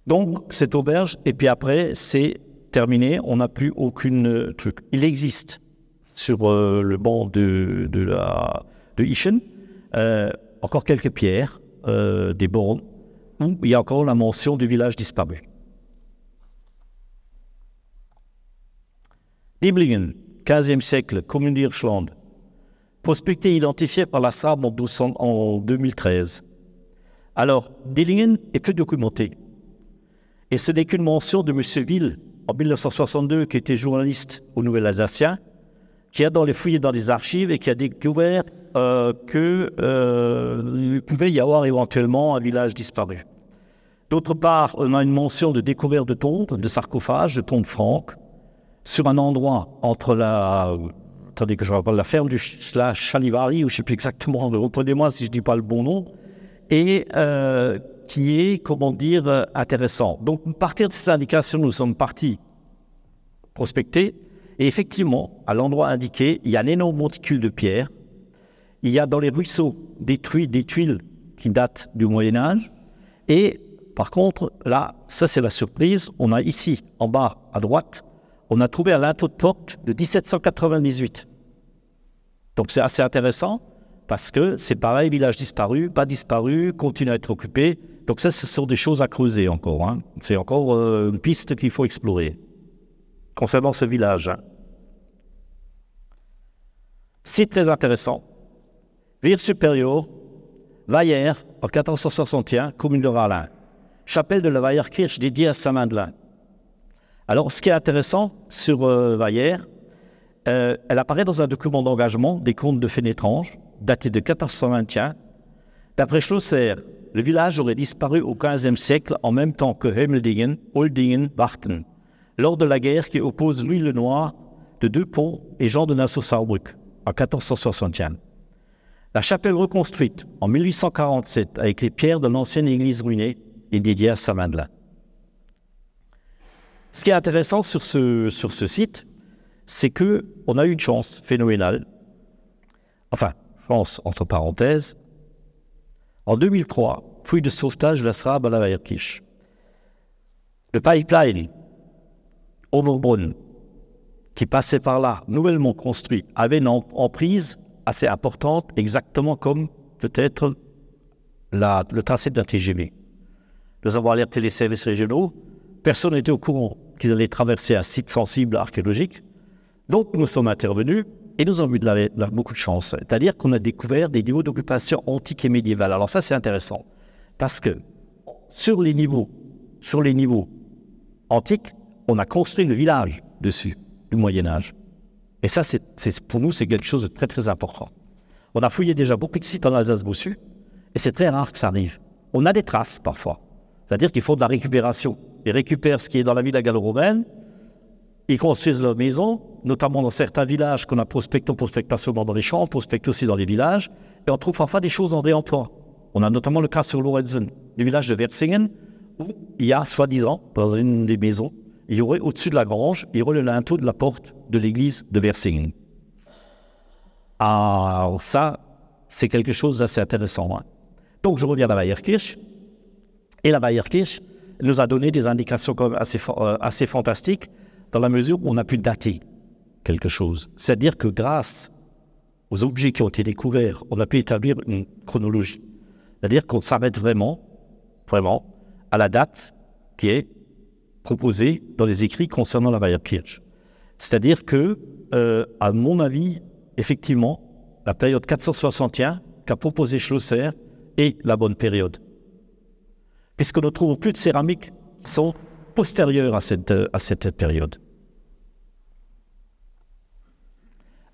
Donc, cette auberge, et puis après, c'est terminé, on n'a plus aucune truc. Il existe sur le banc de Ischen encore quelques pierres, des bornes, où il y a encore la mention du village disparu. Diblingen, 15e siècle, commune d'Hirschland. Prospecté identifié par la SAB en 2013. Alors, Diblingen est peu documenté. Et ce n'est qu'une mention de M. Ville, en 1962, qui était journaliste au Nouvel Alsacien, qui a fouillé dans les archives et qui a découvert qu'il pouvait y avoir éventuellement un village disparu. D'autre part, on a une mention de découverte de tombes, de sarcophages, de tombes franques, sur un endroit entre la ferme du Chalivari, ou je ne sais plus exactement, reprenez-moi si je ne dis pas le bon nom, et qui est, intéressant. Donc, à partir de ces indications, nous sommes partis prospecter, et effectivement, à l'endroit indiqué, il y a un énorme monticule de pierres. Il y a dans les ruisseaux des tuiles qui datent du Moyen-Âge. Et par contre, là, ça c'est la surprise, on a ici, en bas, à droite, on a trouvé un linteau de porte de 1798. Donc c'est assez intéressant, parce que c'est pareil, village disparu, pas disparu, continue à être occupé. Donc ça, ce sont des choses à creuser encore. Hein. C'est encore une piste qu'il faut explorer concernant ce village. Hein. Site très intéressant. Ville supérieure, Weiher, en 1461, commune de Ralin. Chapelle de la Weiherkirche dédiée à Saint-Madeleine. Alors, ce qui est intéressant sur Weiher, elle apparaît dans un document d'engagement des comtes de Fénétrange, daté de 1421. D'après Schlosser, le village aurait disparu au XVe siècle en même temps que Hemmeldingen, Oldingen, Warten, lors de la guerre qui oppose Louis le Noir de Deux-Ponts et Jean de Nassau-Saarbrück en 1461. La chapelle reconstruite en 1847 avec les pierres de l'ancienne église ruinée est dédiée à Saint-Madeleine. Ce qui est intéressant sur ce site, c'est qu'on a eu une chance phénoménale, enfin, chance entre parenthèses. En 2003, fouille de sauvetage de la SRAB à la Weierkirch. Le pipeline Overbrunn, qui passait par là, nouvellement construit, avait une emprise assez importante, exactement comme peut-être le tracé d'un TGV. Nous avons alerté les services régionaux. Personne n'était au courant qu'ils allaient traverser un site sensible archéologique. Donc nous sommes intervenus et nous avons eu beaucoup de chance. C'est-à-dire qu'on a découvert des niveaux d'occupation antiques et médiévales. Alors ça c'est intéressant parce que sur les niveaux antiques, on a construit le village dessus du Moyen-Âge. Et ça pour nous c'est quelque chose de très très important. On a fouillé déjà beaucoup de sites en Alsace-Bossu et c'est très rare que ça arrive. On a des traces parfois. C'est-à-dire qu'ils font de la récupération. Ils récupèrent ce qui est dans la villa gallo-romaine, ils construisent leurs maisons, notamment dans certains villages qu'on a prospecté, on prospecte pas seulement dans les champs, on prospecte aussi dans les villages, et on trouve parfois des choses en réemploi. On a notamment le cas sur Lorenzen, du village de Versinghen, où il y a, soi-disant, dans une des maisons, il y aurait au-dessus de la grange, il y aurait le linteau de la porte de l'église de Versinghen. Alors ça, c'est quelque chose d'assez intéressant. Hein. Donc je reviens à la Weierkirch, et la Weierkirch nous a donné des indications quand même assez fantastiques dans la mesure où on a pu dater quelque chose. C'est-à-dire que grâce aux objets qui ont été découverts, on a pu établir une chronologie. C'est-à-dire qu'on s'arrête vraiment à la date qui est proposée dans les écrits concernant la Weierkirch. C'est-à-dire que, à mon avis, effectivement, la période 461 qu'a proposé Schlosser est la bonne période. Puisque nous trouvons plus de céramiques qui sont postérieures à cette période.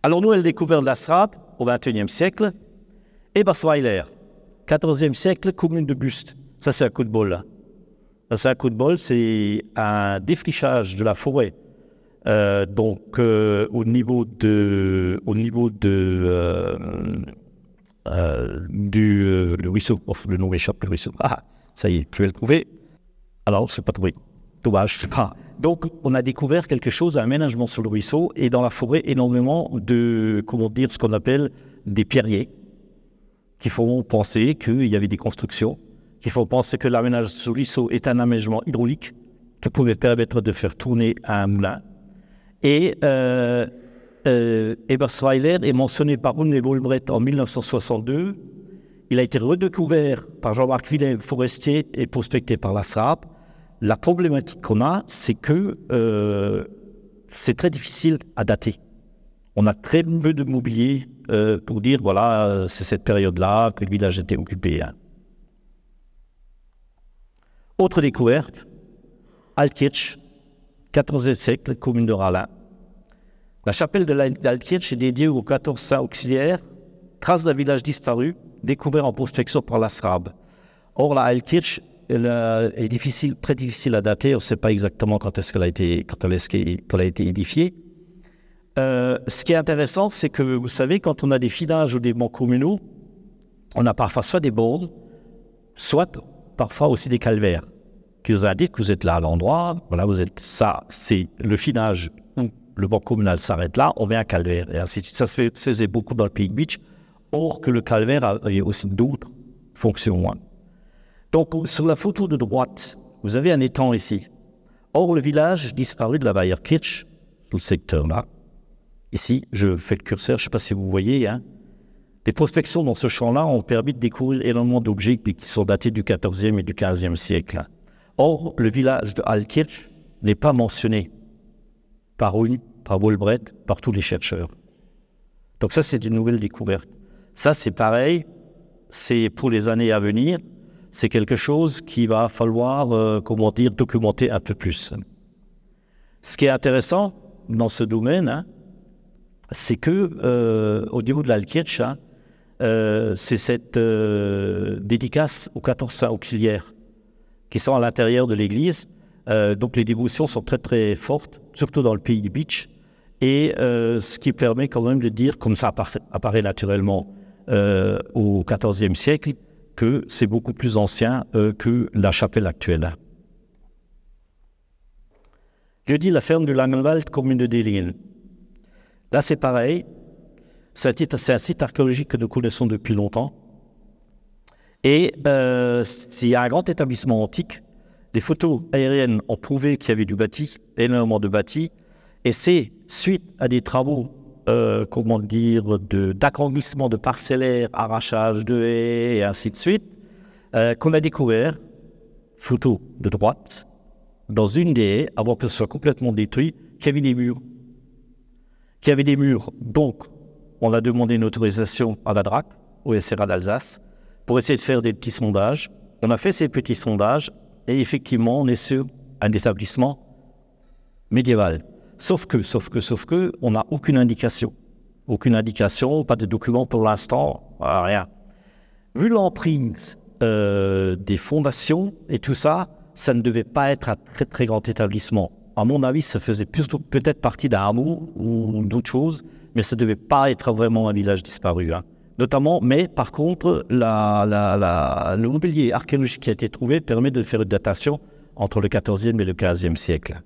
Alors nous, elle découvert la SRAB au XXIe siècle, et Basweiler, XIVe siècle, commune de Buste. Ça, c'est un coup de bol. Là. Ça, c'est un coup de bol, c'est un défrichage de la forêt. Au niveau du ruisseau, le nom échappe, le ruisseau. Ah, ça y est, je vais le trouver. Alors, je ne sais pas trouver. Dommage, je ne sais pas. Donc, on a découvert quelque chose, un aménagement sur le ruisseau, et dans la forêt, énormément de, ce qu'on appelle des pierriers, qui font penser qu'il y avait des constructions, qui font penser que l'aménagement sur le ruisseau est un aménagement hydraulique, qui pouvait permettre de faire tourner un moulin. Et Ebersweiler est mentionné par Rune Wolbret en 1962. Il a été redécouvert par Jean-Marc Willem, forestier, et prospecté par la SRAB. La problématique qu'on a, c'est que c'est très difficile à dater. On a très peu de mobilier pour dire, voilà, c'est cette période-là que le village était occupé. Hein. Autre découverte, Altkirch, 14e siècle, commune de Rallin. La chapelle de l'Altkirch est dédiée aux 14 saints auxiliaires, trace d'un village disparu, découvert en prospection par la SRAB. Or, la Altkirch est très difficile à dater, on ne sait pas exactement quand elle a été édifiée. Ce qui est intéressant, c'est que, vous savez, quand on a des filages ou des bancs communaux, on a parfois soit des bornes, soit parfois aussi des calvaires, qui vous indiquent que vous êtes là à l'endroit, voilà, ça, c'est le filage où le banc communal s'arrête là, on met un calvaire, et ainsi de suite. Ça se faisait beaucoup dans le Pays de Bitche, or que le calvaire avait aussi d'autres fonctions. Donc, sur la photo de droite, vous avez un étang ici. Or, le village disparu de la Weierkirch, tout le secteur-là, ici, je fais le curseur, je ne sais pas si vous voyez, hein. Les prospections dans ce champ-là ont permis de découvrir énormément d'objets qui sont datés du XIVe et du XVe siècle. Or, le village de Altkirch n'est pas mentionné par Rune, par Wolbret, par tous les chercheurs. Donc ça, c'est une nouvelle découverte. Ça, c'est pareil, c'est pour les années à venir, c'est quelque chose qu'il va falloir, documenter un peu plus. Ce qui est intéressant dans ce domaine, hein, c'est que au niveau de l'Altkirch, hein, c'est cette dédicace aux 14 saints auxiliaires qui sont à l'intérieur de l'église. Donc les dévotions sont très très fortes, surtout dans le Pays de Bitche, et ce qui permet quand même de dire, comme ça apparaît naturellement au XIVe siècle, que c'est beaucoup plus ancien que la chapelle actuelle. Je dis la ferme de Langenwald, commune de Dillingen. Là, c'est pareil. C'est un site archéologique que nous connaissons depuis longtemps. Et il y a un grand établissement antique. Des photos aériennes ont prouvé qu'il y avait du bâti, énormément de bâti. Et c'est suite à des travaux, d'agrandissement de parcellaires, arrachage de haies et ainsi de suite, qu'on a découvert, photo de droite, dans une des haies, avant que ce soit complètement détruit, qu'il y avait des murs. Qu'il y avait des murs. Donc, on a demandé une autorisation à la DRAC, au SRA d'Alsace, pour essayer de faire des petits sondages. On a fait ces petits sondages, et effectivement, on est sur un établissement médiéval. Sauf que, on n'a aucune indication. Aucune indication, pas de documents pour l'instant, rien. Vu l'emprise des fondations et tout ça, ça ne devait pas être un très très grand établissement. À mon avis, ça faisait peut-être partie d'un hameau ou d'autre chose, mais ça ne devait pas être vraiment un village disparu. Notamment, mais par contre, le mobilier archéologique qui a été trouvé permet de faire une datation entre le XIVe et le XVe siècle.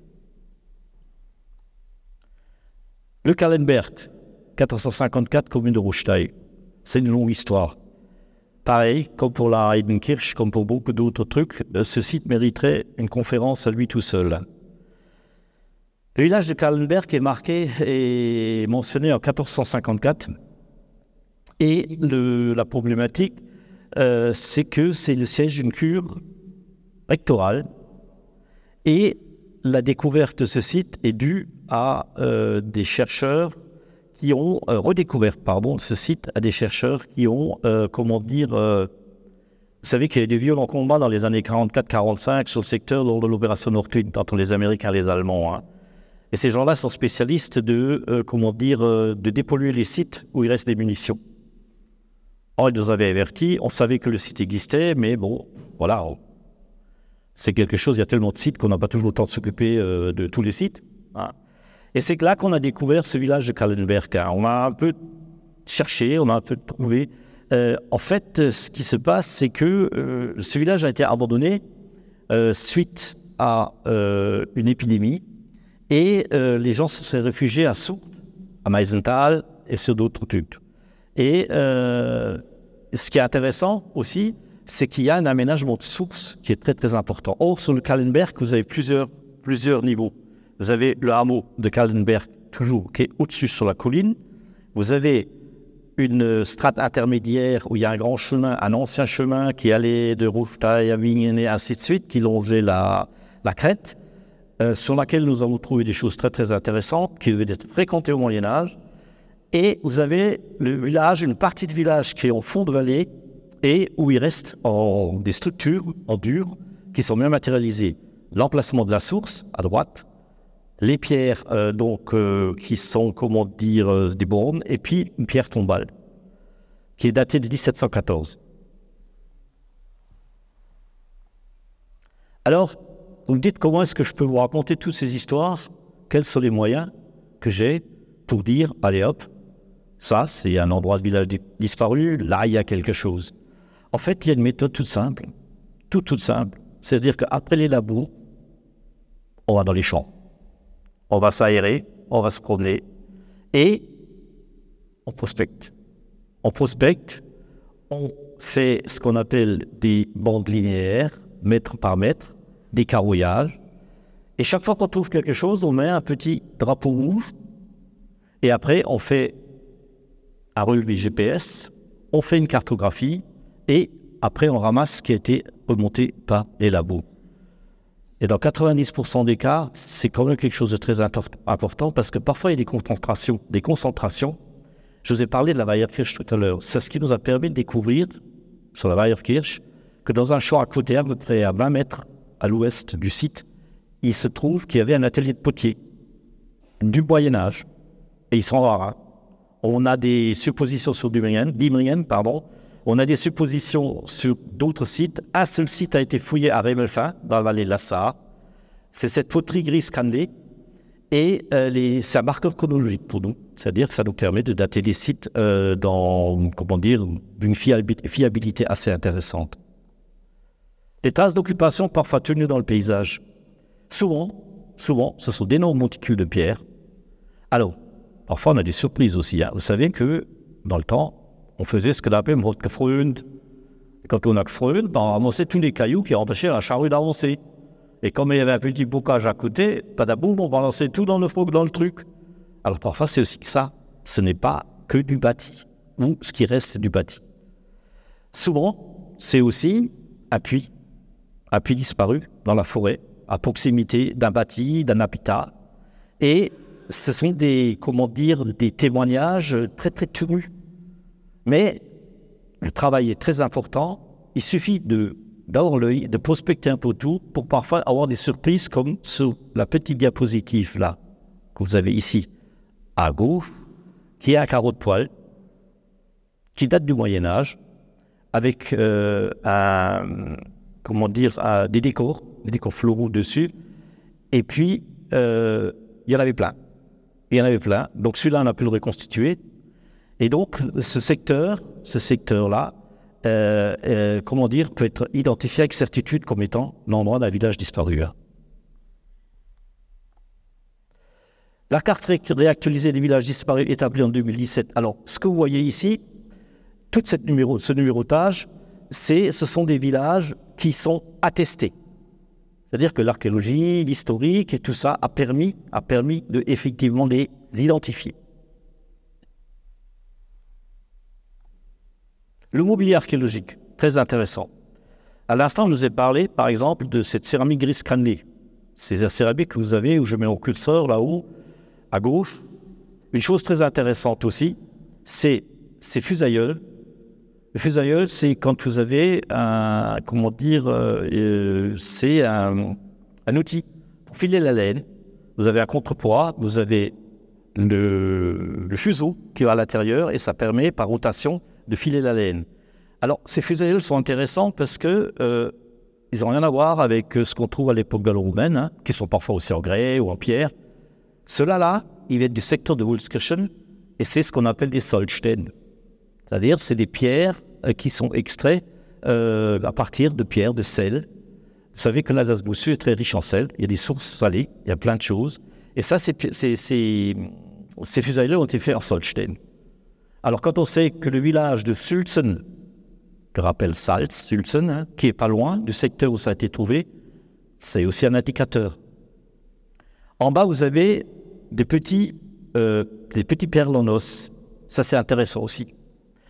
Le Kallenberg, 1454, commune de Ruchtail. C'est une longue histoire. Pareil, comme pour la Heidenkirche, comme pour beaucoup d'autres trucs, ce site mériterait une conférence à lui tout seul. Le village de Kallenberg est marqué et mentionné en 1454. Et la problématique, c'est que c'est le siège d'une cure rectorale. Et la découverte de ce site est due à des chercheurs qui ont redécouvert ce site à des chercheurs qui ont, vous savez qu'il y a eu des violents combats dans les années 44-45 sur le secteur lors de l'opération Nordwind entre les Américains et les Allemands. Et ces gens-là sont spécialistes de dépolluer les sites où il reste des munitions. Or, ils nous avaient avertis, on savait que le site existait, mais bon, voilà, c'est quelque chose, il y a tellement de sites qu'on n'a pas toujours le temps de s'occuper de tous les sites. Et c'est là qu'on a découvert ce village de Kallenberg. On a un peu cherché, on a un peu trouvé. En fait, ce qui se passe, c'est que ce village a été abandonné suite à une épidémie et les gens se seraient réfugiés à Sourdes, à Meisenthal et sur d'autres trucs. Et ce qui est intéressant aussi, c'est qu'il y a un aménagement de source qui est très très important. Or, sur le Kallenberg, vous avez plusieurs niveaux. Vous avez le hameau de Kallenberg, toujours, qui est au-dessus sur la colline. Vous avez une strate intermédiaire où il y a un grand chemin, un ancien chemin qui allait de Ruchtail à Wingen et ainsi de suite, qui longeait la crête, sur laquelle nous avons trouvé des choses très très intéressantes, qui devaient être fréquentées au Moyen-Âge. Et vous avez le village, une partie de village qui est en fond de vallée et où il reste des structures en dur qui sont bien matérialisées. L'emplacement de la source, à droite, les pierres qui sont, des bornes, et puis une pierre tombale, qui est datée de 1714. Alors, vous me dites comment est-ce que je peux vous raconter toutes ces histoires? Quels sont les moyens que j'ai pour dire, allez hop, ça c'est un endroit de village disparu, là il y a quelque chose. En fait, il y a une méthode toute simple, toute simple. C'est-à-dire qu'après les labours, on va dans les champs. On va s'aérer, on va se promener et on prospecte. On prospecte, on fait ce qu'on appelle des bandes linéaires, mètre par mètre, des carrouillages. Et chaque fois qu'on trouve quelque chose, on met un petit drapeau rouge. Et après, on fait un relevé GPS, on fait une cartographie et après, on ramasse ce qui a été remonté par les labos. Et dans 90% des cas, c'est quand même quelque chose de très important parce que parfois, il y a des concentrations. Je vous ai parlé de la Weierkirche tout à l'heure. C'est ce qui nous a permis de découvrir, sur la Weierkirche, que dans un champ à côté, à peu près à 20 mètres à l'ouest du site, il se trouve qu'il y avait un atelier de potier du Moyen-Âge. Et ils sont rares. On a des suppositions sur d'Imringen, on a des suppositions sur d'autres sites. Un seul site a été fouillé à Remelfin, dans la vallée de la Sarre. C'est cette poterie grise cannelée. Et c'est un marqueur chronologique pour nous, c'est-à-dire que ça nous permet de dater les sites d'une fiabilité assez intéressante. Les traces d'occupation parfois tenues dans le paysage. Souvent, ce sont d'énormes monticules de pierre. Alors, parfois on a des surprises aussi. Vous savez que, dans le temps, on faisait ce qu'on appelle Rotgefreund. Quand on a gefreund, on ramassait tous les cailloux qui empêchaient la charrue d'avancer. Et comme il y avait un petit bocage à côté, padaboum, on balançait tout dans le truc. Alors parfois, c'est aussi que ça. Ce n'est pas que du bâti, ou ce qui reste, c'est du bâti. Souvent, c'est aussi un puits disparu dans la forêt, à proximité d'un bâti, d'un habitat. Et ce sont des témoignages très très tenus. Mais le travail est très important. Il suffit d'avoir l'œil, de prospecter un peu autour pour parfois avoir des surprises comme sur la petite diapositive là, que vous avez ici, à gauche, qui est un carreau de poêle, qui date du Moyen-Âge, avec des décors floraux dessus. Et puis, il y en avait plein. Donc celui-là, on a pu le reconstituer. Et donc, ce secteur-là, peut être identifié avec certitude comme étant l'endroit d'un village disparu. La carte réactualisée des villages disparus établie en 2017. Alors, ce que vous voyez ici, tout ce numérotage, ce sont des villages qui sont attestés. C'est-à-dire que l'archéologie, l'historique et tout ça a permis de effectivement les identifier. Le mobilier archéologique, très intéressant. À l'instant, on nous a parlé, par exemple, de cette céramique grise cannelée. C'est la céramique que vous avez, où je mets mon curseur là-haut, à gauche. Une chose très intéressante aussi, c'est ces fusailleuls. Le fusailleul, c'est quand vous avez c'est un outil pour filer la laine. Vous avez un contrepoids, vous avez le fuseau qui va à l'intérieur et ça permet, par rotation, de filer la laine. Alors, ces fusailleuls sont intéressants parce que ils n'ont rien à voir avec ce qu'on trouve à l'époque gallo-romaine, qui sont parfois aussi en grès ou en pierre. Ceux-là, ils viennent du secteur de Wulfskirchen et c'est ce qu'on appelle des Soldsteine. C'est-à-dire, c'est des pierres qui sont extraites à partir de pierres, de sel. Vous savez que l'Alsace-Bossue est très riche en sel. Il y a des sources salées, il y a plein de choses. Et ça, ces fusailleuls ont été faits en Soldsteine. Alors, quand on sait que le village de Sulzen, que rappelle Sulzen, qui est pas loin du secteur où ça a été trouvé, c'est aussi un indicateur. En bas, vous avez des petits perles en os. Ça, c'est intéressant aussi.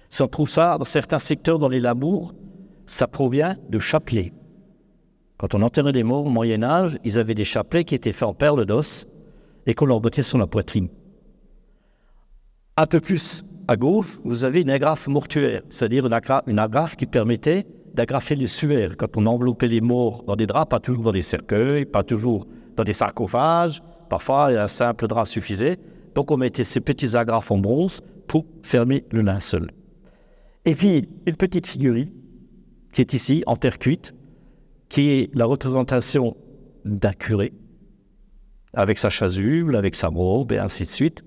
Si on trouve ça dans certains secteurs, dans les labours, ça provient de chapelets. Quand on enterrait des morts au Moyen-Âge, ils avaient des chapelets qui étaient faits en perles d'os et qu'on leur mettait sur la poitrine. Un peu plus à gauche, vous avez une agrafe mortuaire, c'est-à-dire une agrafe qui permettait d'agrafer les suaires. Quand on enveloppait les morts dans des draps, pas toujours dans des cercueils, pas toujours dans des sarcophages, parfois un simple drap suffisait. Donc on mettait ces petits agrafes en bronze pour fermer le linceul. Et puis une petite figurine qui est ici, en terre cuite, qui est la représentation d'un curé, avec sa chasuble, avec sa robe, et ainsi de suite.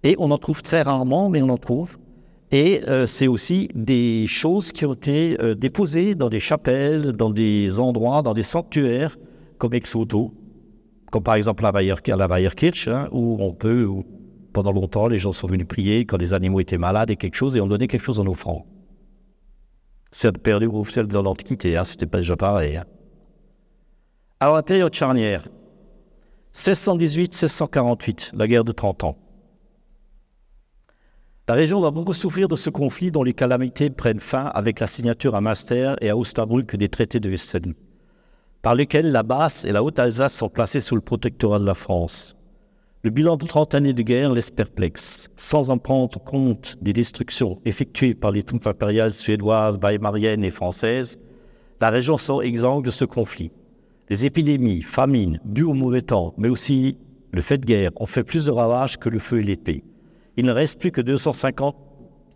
Et on en trouve très rarement, mais on en trouve. Et c'est aussi des choses qui ont été déposées dans des chapelles, dans des endroits, dans des sanctuaires, comme ex-voto, comme par exemple à la Weierkirche, où pendant longtemps, les gens sont venus prier quand les animaux étaient malades et quelque chose, et on donnait quelque chose en offrande. C'est perdu dans l'Antiquité, c'était pas déjà pareil. Alors la période charnière, 1618-1648, la guerre de 30 ans. La région va beaucoup souffrir de ce conflit dont les calamités prennent fin avec la signature à Münster et à Osnabrück des traités de Westphalie, par lesquels la Basse et la Haute-Alsace sont placées sous le protectorat de la France. Le bilan de 30 années de guerre laisse perplexe. Sans en prendre compte des destructions effectuées par les troupes impériales suédoises, weimariennes et françaises, la région sort exsangue de ce conflit. Les épidémies, famines, dues au mauvais temps, mais aussi le fait de guerre, ont fait plus de ravages que le feu et l'épée. Il ne reste plus que 250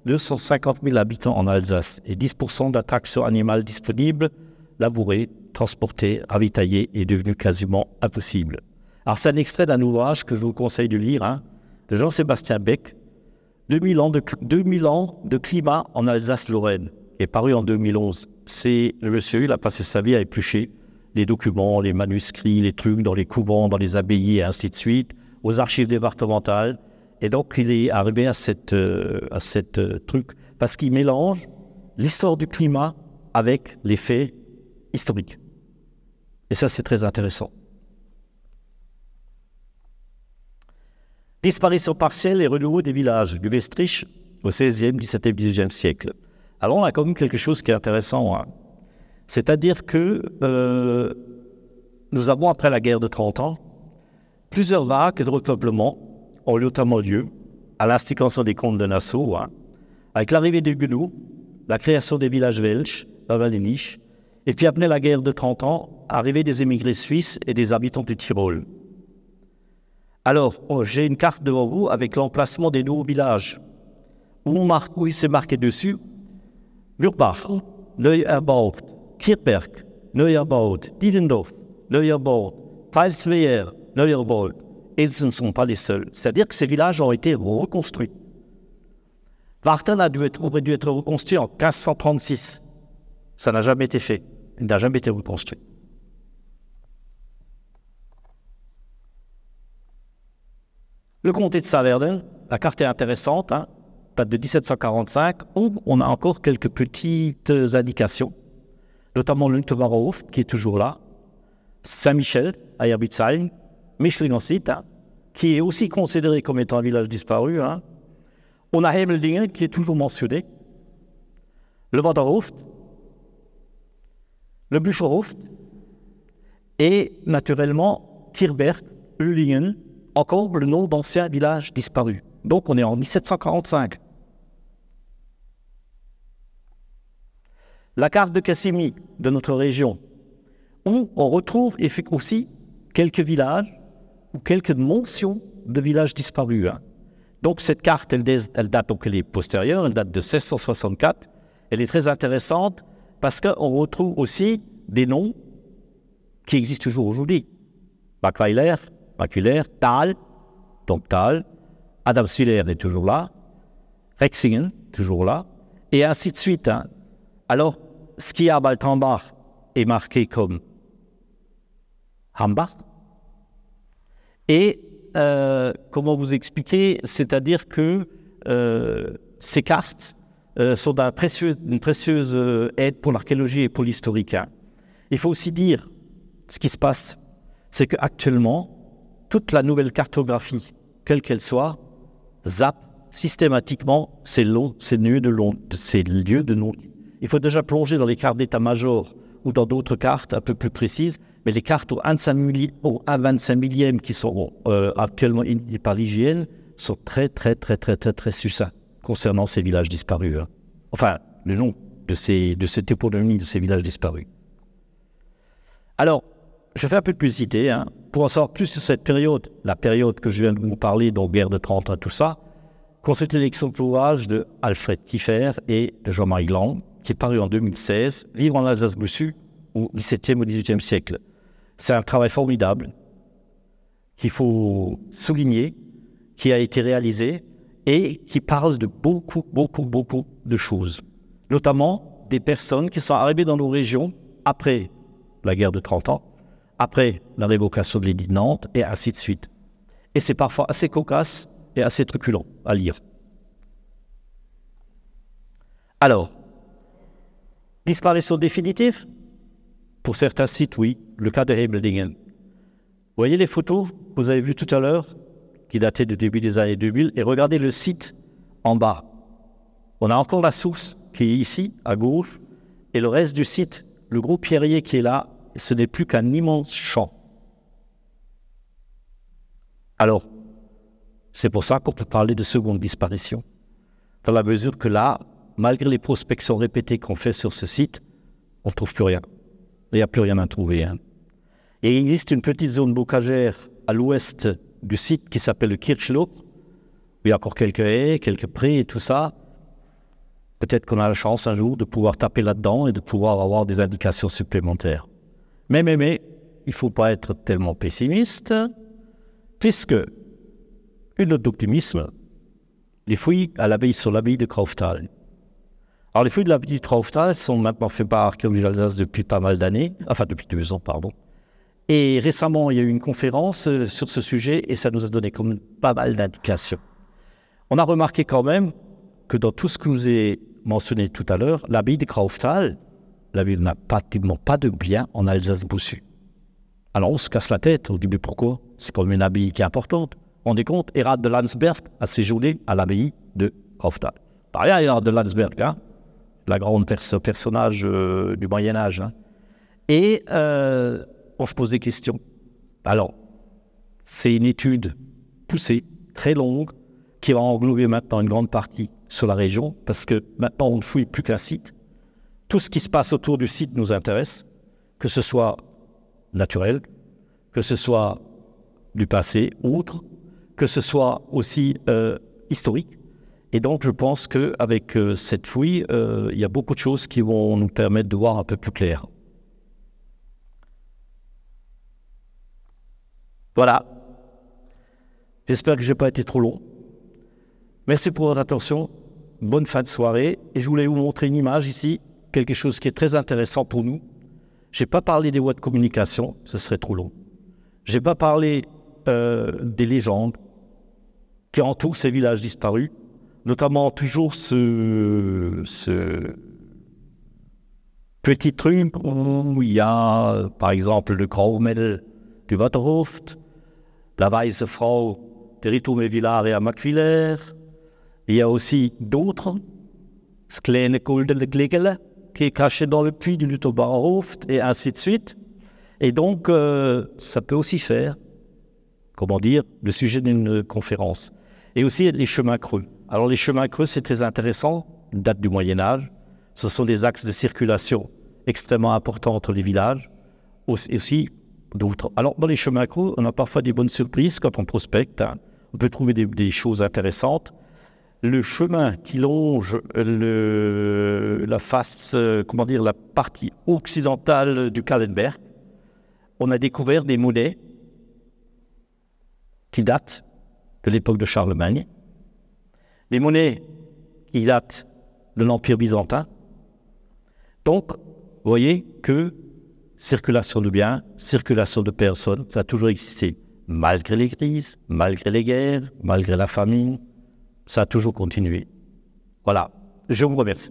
000 habitants en Alsace et 10% d'attractions animales disponibles, labourées, transportées, ravitaillées est devenu quasiment impossible. Alors, c'est un extrait d'un ouvrage que je vous conseille de lire, hein, de Jean-Sébastien Beck, 2000 ans de climat en Alsace-Lorraine, qui est paru en 2011. C'est le monsieur, il a passé sa vie à éplucher les documents, les manuscrits, les trucs dans les couvents, dans les abbayes et ainsi de suite, aux archives départementales. Et donc, il est arrivé à cette truc, parce qu'il mélange l'histoire du climat avec les faits historiques. Et ça, c'est très intéressant. Disparition partielle et renouveau des villages du Westrich au XVIe, XVIIe, XVIIIe siècle. Alors, on a quand même quelque chose qui est intéressant, hein. C'est-à-dire que nous avons, après la guerre de 30 ans, plusieurs vagues de repeuplement ont notamment lieu à l'instigations des comtes de Nassau, hein, avec l'arrivée des Huguenots, la création des villages welsh, la Valeniche, et puis après la guerre de 30 ans, arrivée des émigrés suisses et des habitants du Tyrol. Alors, j'ai une carte devant vous avec l'emplacement des nouveaux villages, où il s'est marqué dessus Wurbach, Neuerbaut, Kirchberg, Neuerbaut, Diedendorf, Neuerbaut, Pfalzweier, Neuerbaut. Et ce ne sont pas les seuls. C'est-à-dire que ces villages ont été reconstruits. Warten aurait dû être reconstruit en 1536. Ça n'a jamais été fait. Il n'a jamais été reconstruit. Le comté de Saverdun, la carte est intéressante, hein, date de 1745, où on a encore quelques petites indications, notamment Lünteweiler qui est toujours là, Saint-Michel, à Herbitzheim, Mischlingensied, hein, qui est aussi considéré comme étant un village disparu. Hein. On a Hemeldingen, qui est toujours mentionné, le Waderhoft, le Bücherhoft, et naturellement Kirchberg, Uhlingen, encore le nom d'ancien village disparu. Donc on est en 1745. La carte de Cassimi, de notre région, où on retrouve aussi quelques villages ou quelques mentions de villages disparus. Hein. Donc cette carte, elle date, donc elle est postérieure, elle date de 1664. Elle est très intéressante parce qu'on retrouve aussi des noms qui existent toujours aujourd'hui. Macweiler, Thal, donc Thal, Adamswiller est toujours là, Rexingen, toujours là, et ainsi de suite. Hein. Alors, Skiabaltambach est marqué comme Hambach. Et comment vous expliquer, c'est-à-dire que ces cartes sont une précieuse aide pour l'archéologie et pour l'historique. Hein. Il faut aussi dire ce qui se passe, c'est qu'actuellement, toute la nouvelle cartographie, quelle qu'elle soit, zappe systématiquement ces lieux de non. Il faut déjà plonger dans les cartes d'état-major ou dans d'autres cartes un peu plus précises, mais les cartes au 1/25 millième qui sont actuellement indiquées par l'IGN sont très succincts concernant ces villages disparus. Hein. Enfin, le nom de ces toponymies de ces villages disparus. Alors, je fais un peu de publicité, hein, pour en savoir plus sur cette période, la période que je viens de vous parler, donc guerre de 30 ans, tout ça. Consultez l'excellent ouvrage de Alfred Kiefer et de Jean-Marie Lang, qui est paru en 2016, Vivre en Alsace-Bossu, au XVIIe au XVIIIe siècle. C'est un travail formidable qu'il faut souligner, qui a été réalisé et qui parle de beaucoup de choses. Notamment des personnes qui sont arrivées dans nos régions après la guerre de 30 ans, après la révocation de l'édit de Nantes, et ainsi de suite. Et c'est parfois assez cocasse et assez truculent à lire. Alors, disparition définitive? Pour certains sites, oui. Le cas de Hemeldingen. Vous voyez les photos que vous avez vues tout à l'heure, qui dataient du début des années 2000, et regardez le site en bas. On a encore la source qui est ici, à gauche, et le reste du site, le gros pierrier qui est là, ce n'est plus qu'un immense champ. Alors, c'est pour ça qu'on peut parler de seconde disparition. Dans la mesure que là, malgré les prospections répétées qu'on fait sur ce site, on ne trouve plus rien. Il n'y a plus rien à trouver. Hein. Et il existe une petite zone bocagère à l'ouest du site qui s'appelle le Kirchloch, où il y a encore quelques haies, quelques prés et tout ça. Peut-être qu'on a la chance un jour de pouvoir taper là-dedans et de pouvoir avoir des indications supplémentaires. Mais, il ne faut pas être tellement pessimiste. puisque, une note d'optimisme, les fouilles sur l'abbaye de Krauftal. Alors les fouilles de l'abbaye de Krauftal sont maintenant faites par Archéologie d'Alsace depuis pas mal d'années, enfin depuis 2 ans, pardon. Et récemment, il y a eu une conférence sur ce sujet et ça nous a donné comme pas mal d'indications. On a remarqué quand même que dans tout ce que je vous ai mentionné tout à l'heure, l'abbaye de Krauftal, la ville n'a pratiquement pas de biens en Alsace-Bossue. Alors on se casse la tête, on dit mais pourquoi? C'est quand même une abbaye qui est importante. On est compte, Erhard de Landsberg a séjourné à l'abbaye de Krauftal. Pas rien, Erhard de Landsberg, hein, la grande personnage du Moyen-Âge. Hein. Et on se pose des questions. Alors, c'est une étude poussée, très longue, qui va englober maintenant une grande partie sur la région, parce que maintenant on ne fouille plus qu'un site. Tout ce qui se passe autour du site nous intéresse, que ce soit naturel, que ce soit du passé, autre, que ce soit aussi historique. Et donc je pense qu'avec cette fouille, il y a beaucoup de choses qui vont nous permettre de voir un peu plus clair. Voilà. J'espère que je n'ai pas été trop long. Merci pour votre attention. Bonne fin de soirée. Et je voulais vous montrer une image ici, quelque chose qui est très intéressant pour nous. Je n'ai pas parlé des voies de communication, ce serait trop long. Je n'ai pas parlé des légendes qui entourent ces villages disparus, notamment toujours ce petit truc où il y a, par exemple, le Graumel du Waterhoft, la Weise Frau der Ritume-Villare à Macqueviller. Il y a aussi d'autres, ce kleine Goldene Glegele, qui est caché dans le puits du Lutherbahnhof, et ainsi de suite. Et donc, ça peut aussi faire, comment dire, le sujet d'une conférence. Et aussi les chemins creux. Alors les chemins creux, c'est très intéressant, une date du Moyen-Âge. Ce sont des axes de circulation extrêmement importants entre les villages, aussi d'autres. Alors dans les chemins creux, on a parfois des bonnes surprises quand on prospecte. Hein. On peut trouver des choses intéressantes. Le chemin qui longe la face, la partie occidentale du Kahlenberg, on a découvert des monnaies qui datent de l'époque de Charlemagne, des monnaies qui datent de l'Empire byzantin. Donc, vous voyez que circulation de biens, circulation de personnes, ça a toujours existé, malgré les crises, malgré les guerres, malgré la famine, ça a toujours continué. Voilà, je vous remercie.